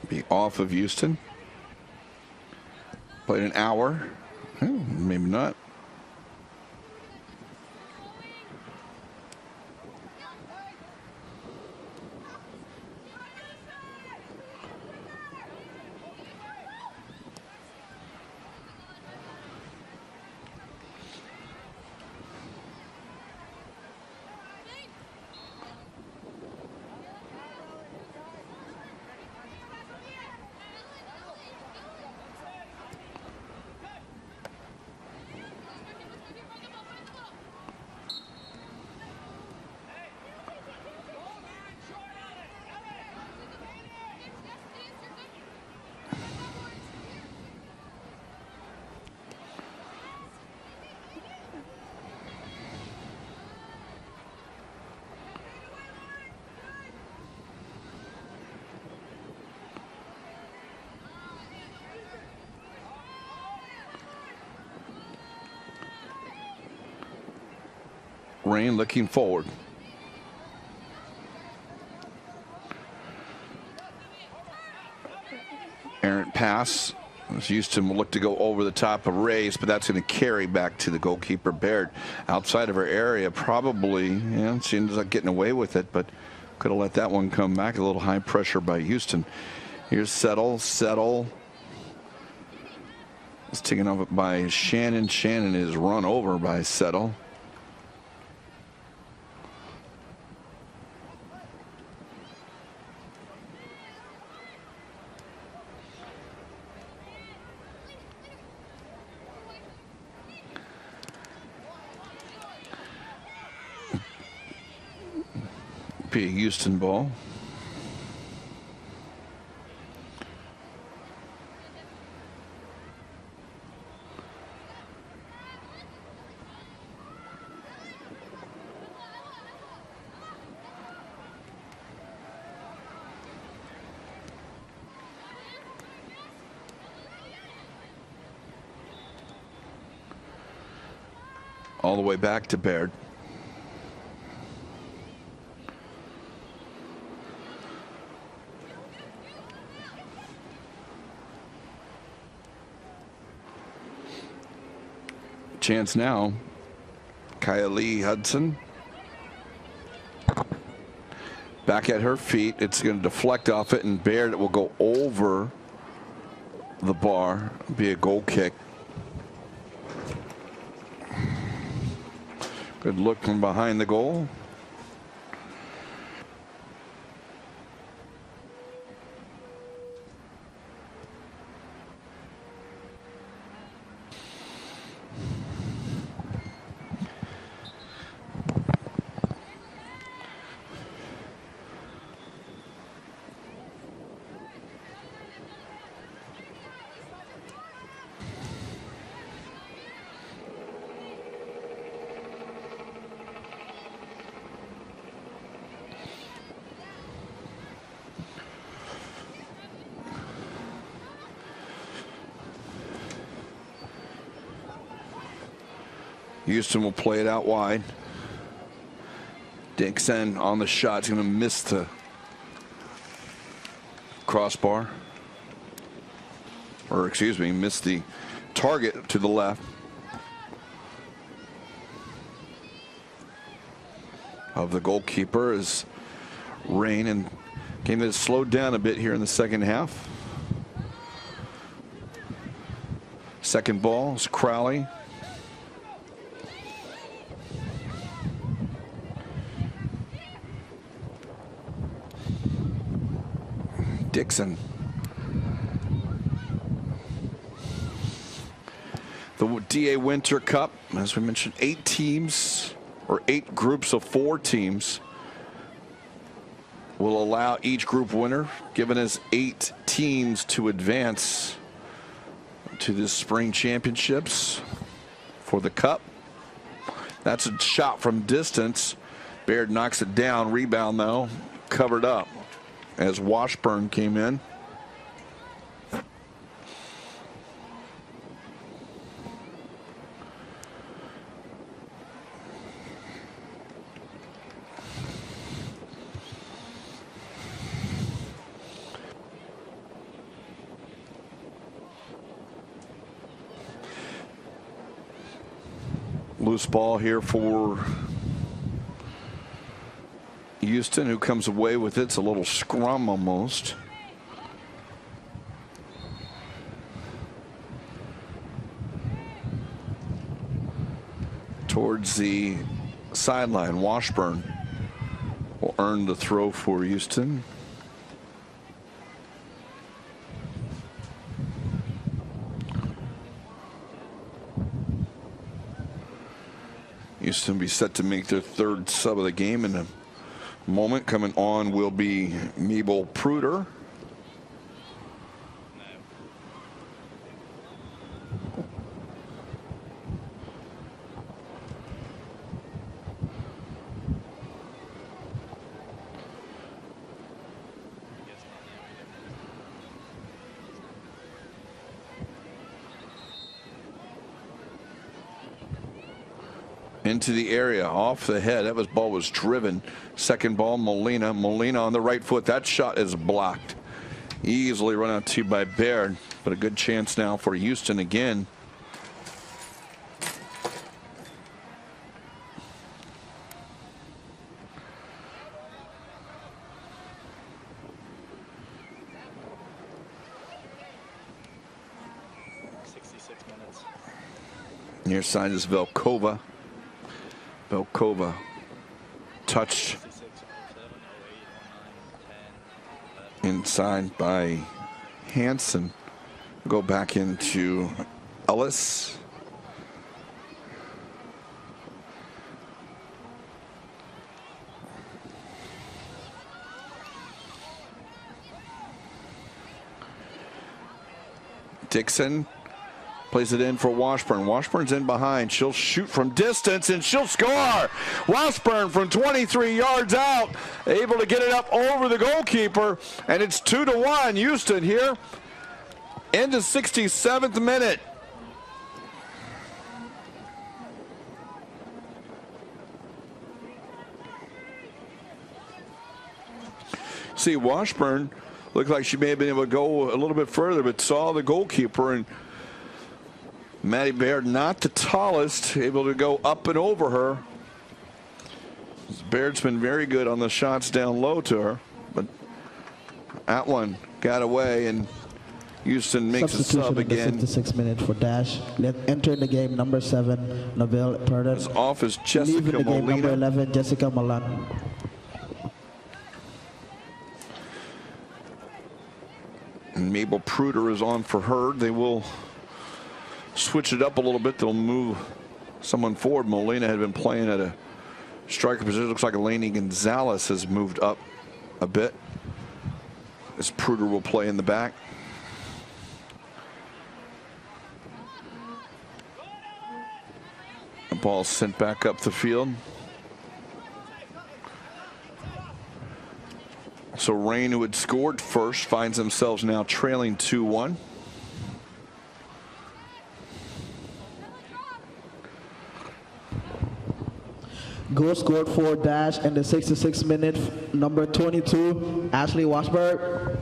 Be off of Houston. Played an hour. Maybe not. Rain looking forward. Errant pass. Houston will look to go over the top of Reyes, but that's going to carry back to the goalkeeper, Baird. Outside of her area, probably, yeah, she ends up getting away with it, but could have let that one come back. A little high pressure by Houston. Here's Settle. Settle. It's taken over by Shannon. Shannon is run over by Settle. Be a Houston ball. All the way back to Baird. Chance now. Kylie Hudson. Back at her feet. It's going to deflect off it, and Baird, it will go over the bar. Be a goal kick. Good look from behind the goal. Houston will play it out wide. Dixon on the shot. He's going to miss the crossbar. Or, excuse me, miss the target to the left of the goalkeeper is Rain, and game that has slowed down a bit here in the second half. Second ball is Crowley. Dixon. The DA Winter Cup, as we mentioned, 8 teams, or 8 groups of 4 teams, will allow each group winner, giving us 8 teams to advance to the spring championships for the cup. That's a shot from distance. Baird knocks it down. Rebound, though, covered up as Washburn came in. Loose ball here for Houston, who comes away with it. It's a little scrum almost. Towards the sideline. Washburn will earn the throw for Houston. Houston will be set to make their 3rd sub of the game in a moment. Coming on will be Mabel Pruder. into the area, off the head. That ball was driven. Second ball, Molina. Molina on the right foot. That shot is blocked. Easily run out to by Baird, but a good chance now for Houston again. Near side is Velkova. Velkova touched inside by Hansen. Go back into Ellis. Dixon plays it in for Washburn. Washburn's in behind. She'll shoot from distance and she'll score. Washburn from 23 yards out, able to get it up over the goalkeeper, and it's 2-1. Houston here into 67th minute. See, Washburn looked like she may have been able to go a little bit further, but saw the goalkeeper, and Maddie Baird, not the tallest, able to go up and over her. Baird's been very good on the shots down low to her, but that one got away, and Houston makes a sub again. 56 minutes for Dash. Enter the game number 7, Nabil Perdon. It's off is Jessica Leaving the game Molina. number 11, Jessica Malan. And Mabel Pruder is on for her. They will switch it up a little bit. They'll move someone forward. Molina had been playing at a striker position. Looks like Eleni Gonzalez has moved up a bit, as Pruder will play in the back. The ball sent back up the field. So Rain, who had scored first, finds themselves now trailing 2-1. Goal scored for Dash in the 66th minute, number 22, Ashley Washburn.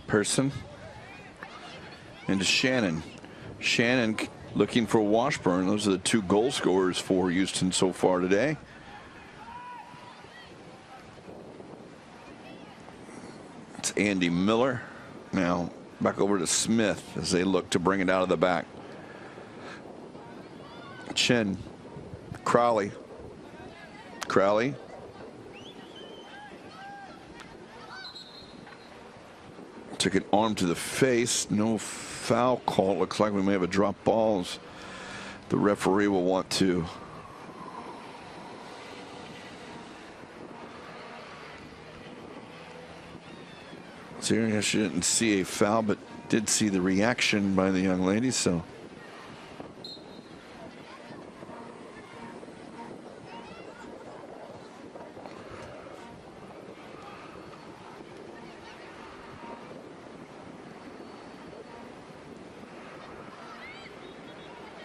Person into Shannon. Shannon looking for Washburn. Those are the two goal scorers for Houston so far today. It's Andy Miller. Now back over to Smith as they look to bring it out of the back. Chen. Crowley. Crowley. Took an arm to the face. No foul call. Looks like we may have a drop balls. The referee will want to see. She didn't see a foul, but did see the reaction by the young lady. So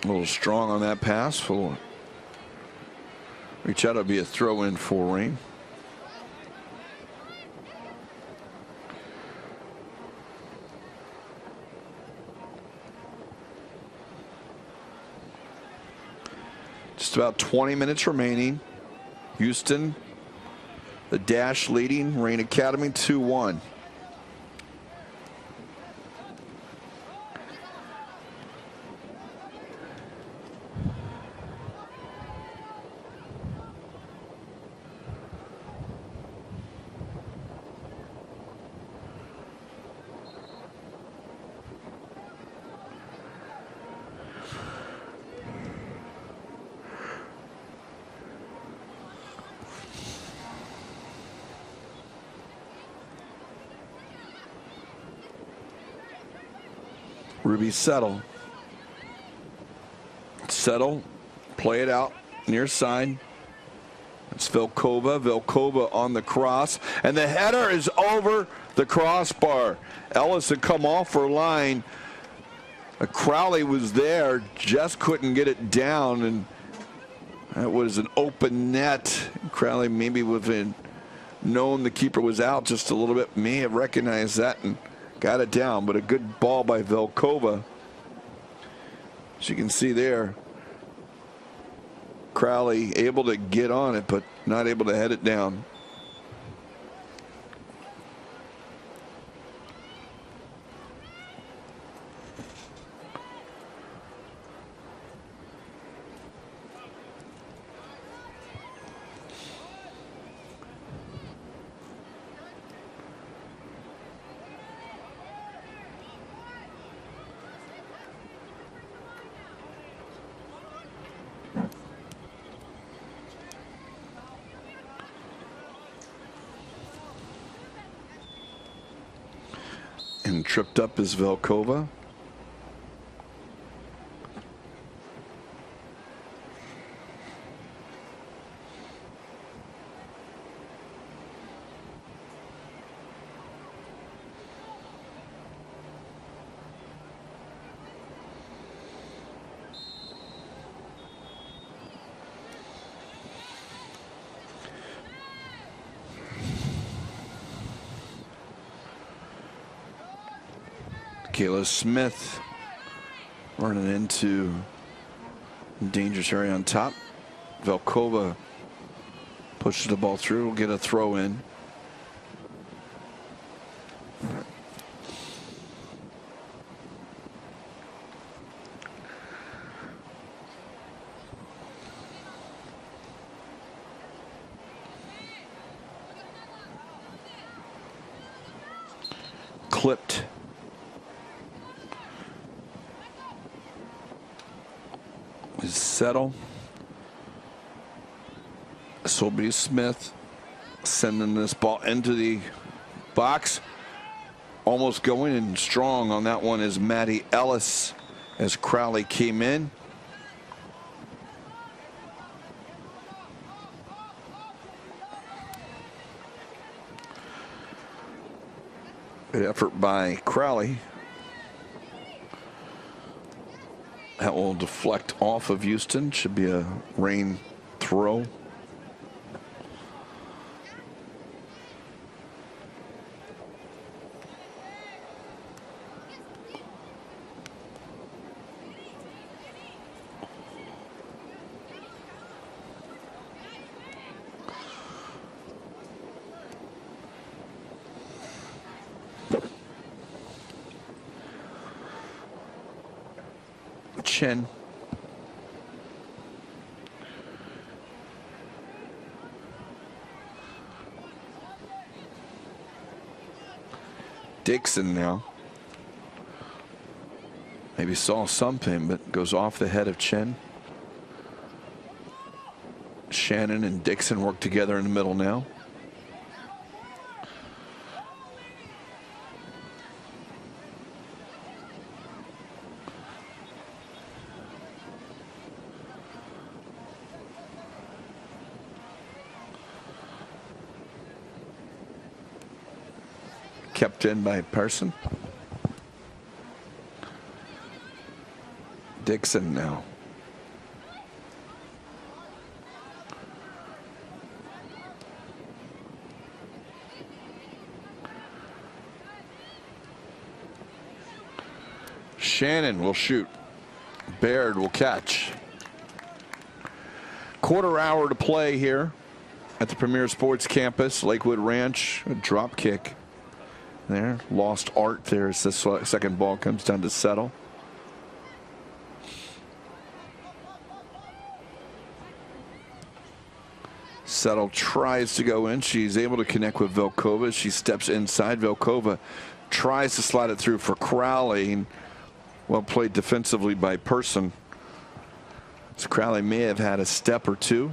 a little strong on that pass. Will reach out. It'll be a throw in for Rain. Just about 20 minutes remaining. Houston, the Dash leading Rain Academy 2-1. Ruby Settle. Settle, play it out near side. It's Vilkova. Vilkova on the cross. And the header is over the crossbar. Ellis had come off her line. Crowley was there, just couldn't get it down. And that was an open net. Crowley maybe would have known the keeper was out just a little bit. May have recognized that and got it down. But a good ball by Vilkova. As you can see there, Crowley able to get on it, but not able to head it down. And tripped up is Vilkova. Kayla Smith running into dangerous area on top. Vilkova pushes the ball through, will get a throw in. Clipped. Settle. This will be Smith sending this ball into the box. Almost going in strong on that one is Maddie Ellis as Crowley came in. Good effort by Crowley. That will deflect off of Houston. Should be a rain throw. Chen. Dixon now. Maybe saw something, but goes off the head of Chen. Shannon and Dixon work together in the middle now. Kept in by Person. Dixon now. Shannon will shoot. Baird will catch. Quarter hour to play here at the Premier Sports Campus, Lakewood Ranch. A drop kick there. Lost art there as this second ball comes down to Settle. Settle tries to go in. She's able to connect with Vilkova. She steps inside. Vilkova tries to slide it through for Crowley. Well played defensively by Person. So Crowley may have had a step or two.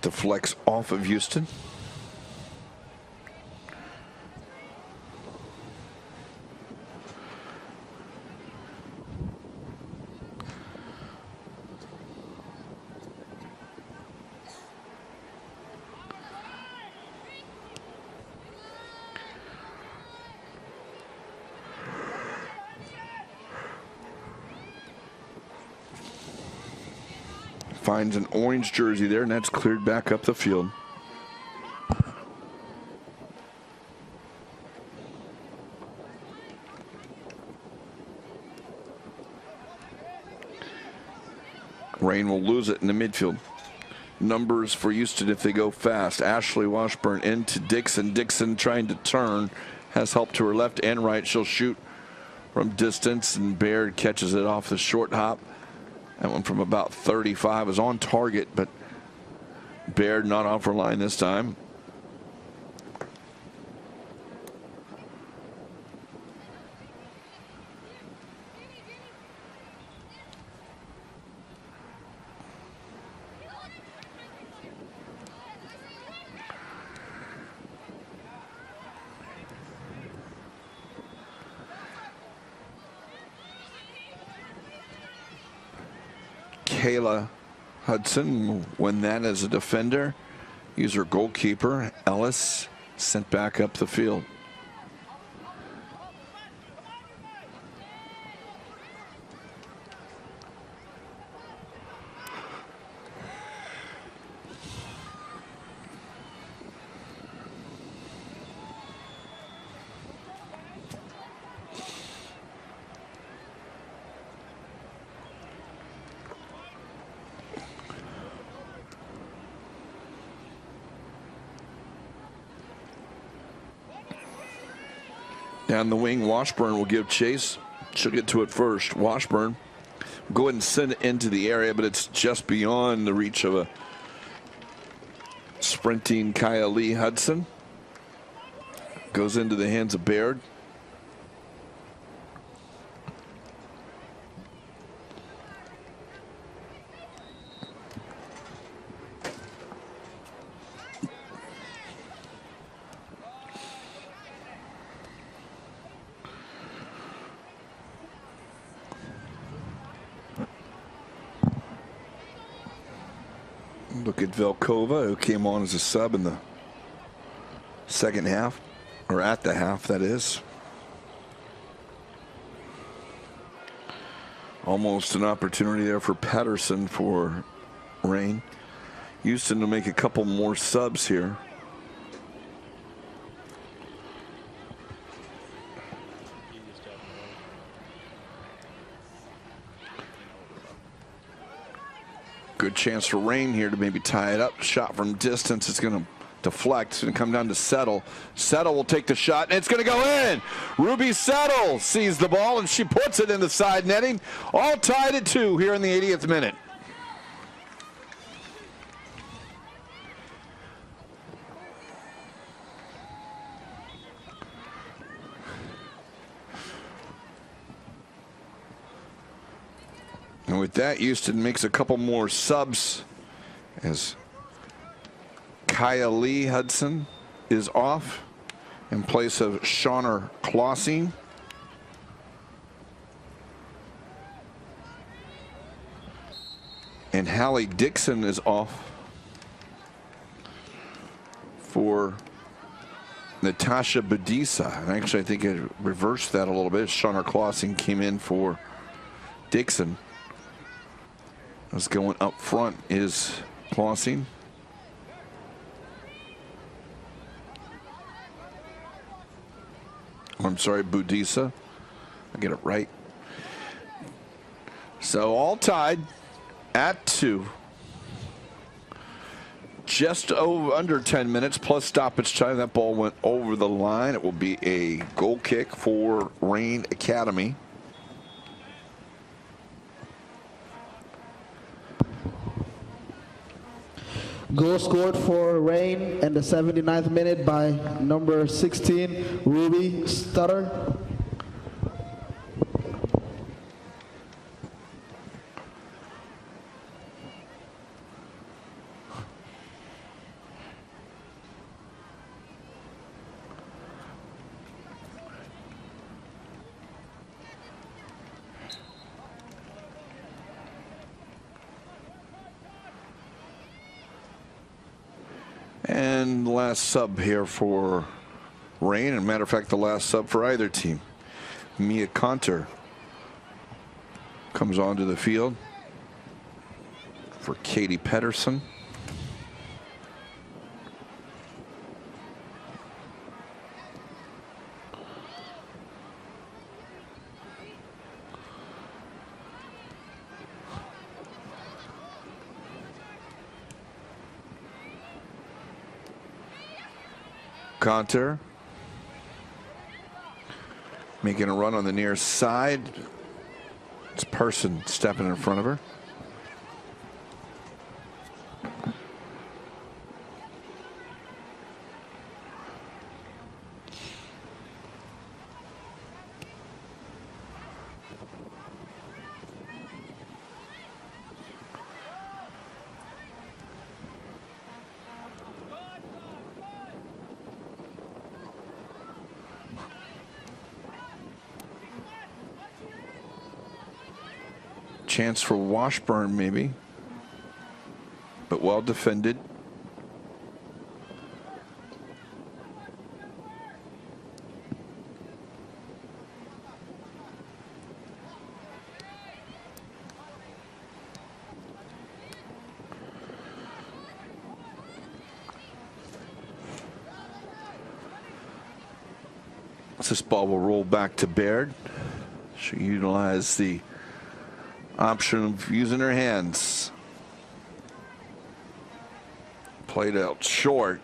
deflects off of Houston. Finds an orange jersey there, and that's cleared back up the field. Rain will lose it in the midfield. Numbers for Houston if they go fast. Ashley Washburn into Dixon. Dixon trying to turn. Has help to her left and right. She'll shoot from distance, and Baird catches it off the short hop. That one from about 35 is on target, but Baird not off her line this time. Kayla Hudson win that as a defender. Use her goalkeeper. Ellis sent back up the field. Down the wing, Washburn will give chase. She'll get to it first. Washburn will go ahead and send it into the area, but it's just beyond the reach of a sprinting Kaya Lee Hudson. Goes into the hands of Baird. Look at Velkova, who came on as a sub in the second half, or at the half, that is. Almost an opportunity there for Patterson for Rain. Houston to make a couple more subs here. Good chance for Rain here to maybe tie it up. Shot from distance. It's going to deflect. It's going to come down to Settle. Settle will take the shot, and it's going to go in. Ruby Settle sees the ball, and she puts it in the side netting. All tied at 2 here in the 80th minute. And with that, Houston makes a couple more subs as Kaya Lee Hudson is off in place of Shauna Klossing. And Hallie Dixon is off for Natasha Badisa. And actually, I think it reversed that a little bit. Shauna Klossing came in for Dixon. What's going up front is Klossing. I'm sorry, Budisa. I get it right. So all tied at 2. Just under 10 minutes plus stoppage time. That ball went over the line. It will be a goal kick for Rain Academy. Goal scored for Rain in the 79th minute by number 16, Ruby Stutter. And the last sub here for Rain, and matter of fact, the last sub for either team. Mia Conter comes onto the field for Katie Pedersen. Conter making a run on the near side. It's Person stepping in front of her. Chance for Washburn maybe, but well defended. This ball will roll back to Baird. She utilized the option of using her hands. Played out short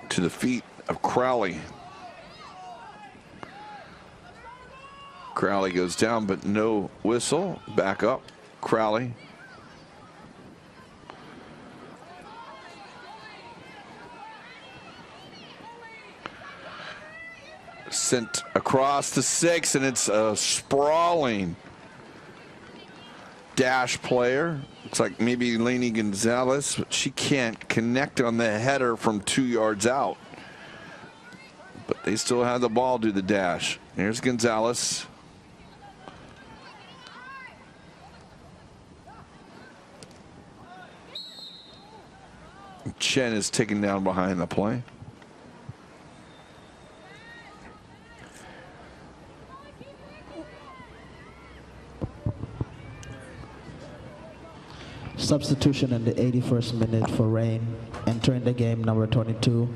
to the feet of Crowley. Crowley goes down, but no whistle. Back up, Crowley. Sent across the 6, and it's a sprawling dash player. Looks like maybe Lainey Gonzalez, but she can't connect on the header from 2 yards out. But they still have the ball, do the dash. Here's Gonzalez. Chen is taken down behind the play. Substitution in the 81st minute for Rain. Entering the game, number 22,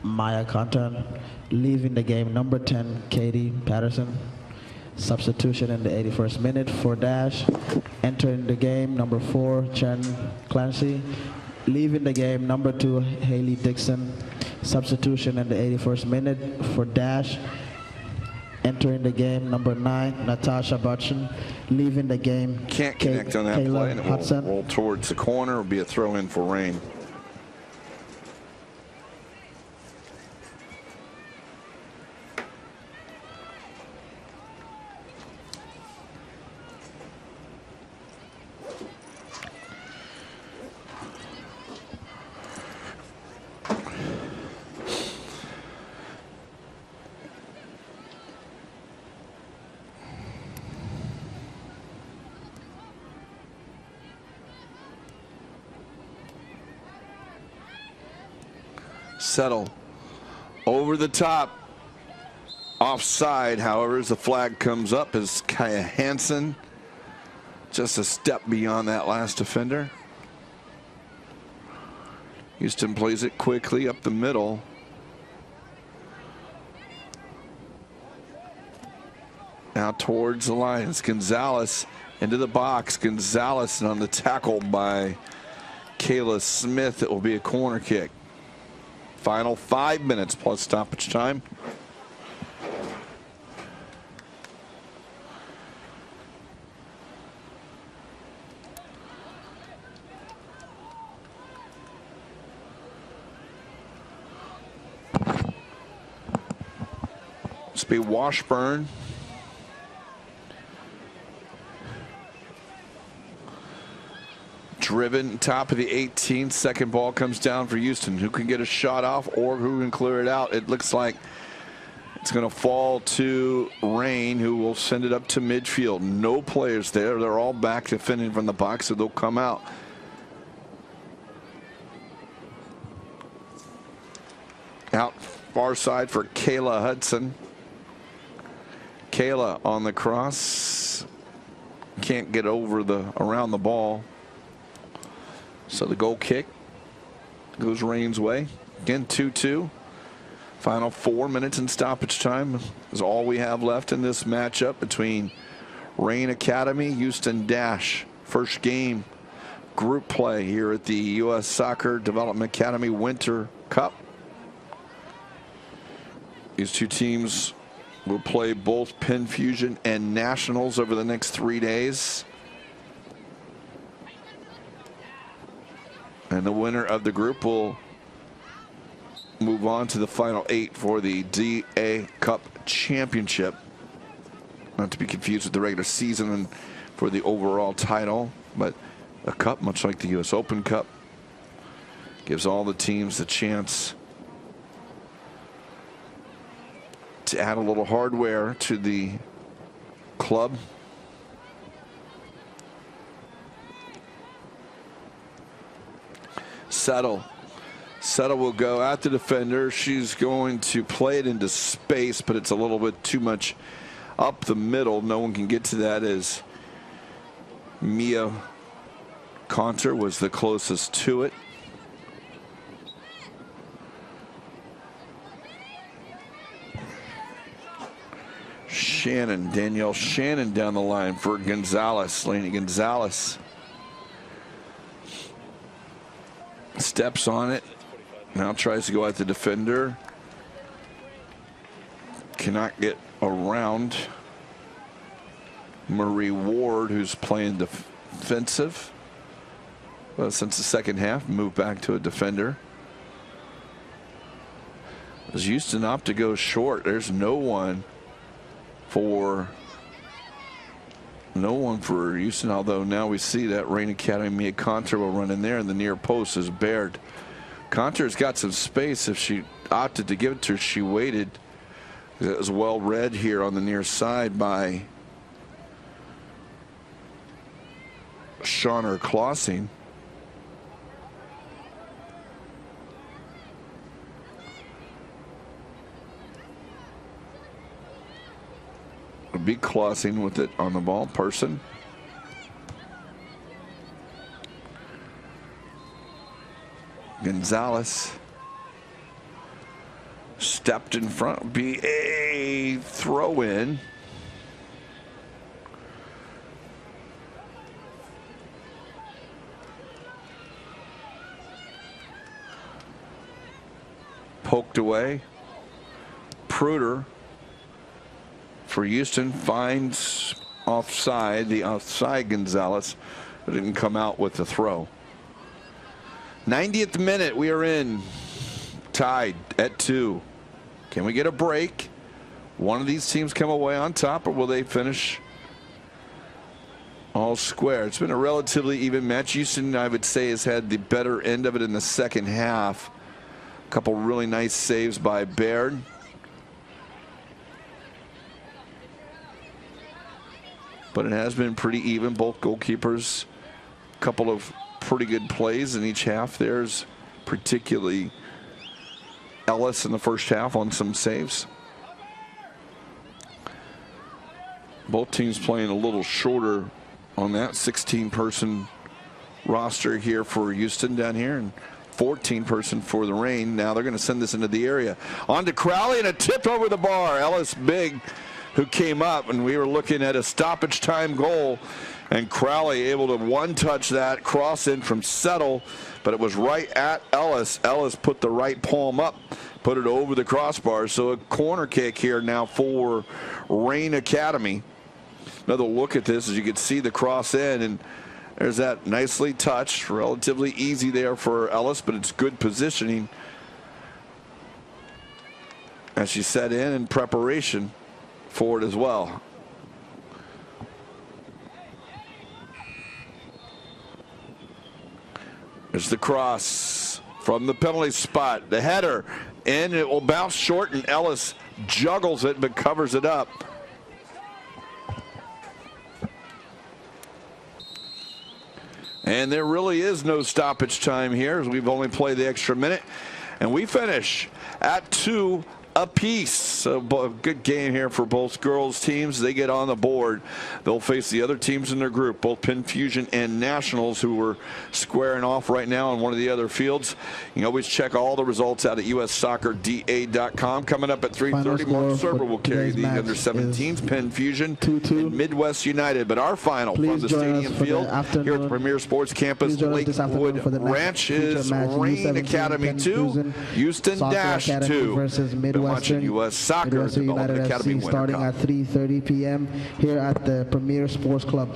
Maya Contan. Leaving the game, number 10, Katie Patterson. Substitution in the 81st minute for Dash. Entering the game, number 4, Chen Clancy. Leaving the game, number 2, Haley Dixon. Substitution in the 81st minute for Dash. Entering the game, number 9, Natasha Butchen. Leaving the game, can't connect on that play, and it will roll towards the corner. It'll be a throw in for Rain. Settle over the top, offside. However, as the flag comes up, is Kaya Hansen just a step beyond that last defender. Houston plays it quickly up the middle. Now towards the lines, Gonzalez into the box. Gonzalez on the tackle by Kayla Smith. It will be a corner kick. Final 5 minutes plus stoppage time. This will be Washburn. Driven top of the 18. Second ball comes down for Houston. Who can get a shot off or who can clear it out? It looks like it's going to fall to Rain, who will send it up to midfield. No players there. They're all back defending from the box, so they'll come out Out far side for Kayla Hudson. Kayla on the cross. Can't get around the ball. So the goal kick goes Rain's way. Again, 2-2. Final 4 minutes in stoppage time is all we have left in this matchup between Rain Academy, Houston Dash. First game, group play here at the U.S. Soccer Development Academy Winter Cup. These two teams will play both Penn Fusion and Nationals over the next 3 days. And the winner of the group will move on to the final 8 for the DA Cup Championship. Not to be confused with the regular season and for the overall title, but a cup, much like the U.S. Open Cup, gives all the teams the chance to add a little hardware to the club. Settle will go at the defender. She's going to play it into space, but it's a little bit too much up the middle. No one can get to that, as Mia Conter was the closest to it. Danielle Shannon down the line for Gonzalez. Lainey Gonzalez steps on it. Now tries to go at the defender. Cannot get around Marie Ward, who's playing defensive. Well, since the second half, moved back to a defender. As Houston opt to go short, there's no one for Houston, although now we see that Rain Academy Mia Conter will run in there, and the near post is Baird. Conter's got some space. If she opted to give it to her, she waited. It was well read here on the near side by Shauner Klossing. Be Klossing with it on the ball. Person. Gonzalez stepped in front. Be a throw in. Poked away. Pruder for Houston finds offside, the offside Gonzalez, but didn't come out with the throw. 90th minute, we are in, tied at 2. Can we get a break? One of these teams come away on top, or will they finish all square? It's been a relatively even match. Houston, I would say, has had the better end of it in the second half. A couple really nice saves by Baird. But it has been pretty even. Both goalkeepers, a couple of pretty good plays in each half. There's particularly Ellis in the first half on some saves. Both teams playing a little shorter on that 16-person roster here for Houston down here, and 14-person for the Rain. Now they're going to send this into the area. On to Crowley, and a tip over the bar. Ellis Big, who came up, and we were looking at a stoppage time goal, and Crowley able to one-touch that cross in from Settle, but it was right at Ellis. Ellis put the right palm up, put it over the crossbar. So a corner kick here now for Rain Academy. Another look at this, as you can see the cross in, and there's that nicely touched, relatively easy there for Ellis, but it's good positioning as she set in preparation for it as well. There's the cross from the penalty spot. The header, and it will bounce short, and Ellis juggles it but covers it up. And there really is no stoppage time here, as we've only played the extra minute. And we finish at 2 apiece. So good game here for both girls teams. They get on the board. They'll face the other teams in their group, both Penn Fusion and Nationals, who are squaring off right now on one of the other fields. You can always check all the results out at ussoccerda.com. Coming up at 3:30, Mark Serber will carry the under 17s, Penn Fusion and Midwest United. But our final from the stadium field here at the Premier Sports Campus, Lakewood Ranch, is Rain Academy 2, Houston Dash 2. Watching U.S. Soccer Midwest United Development Academy FC starting at 3:30 p.m. here at the Premier Sports Club.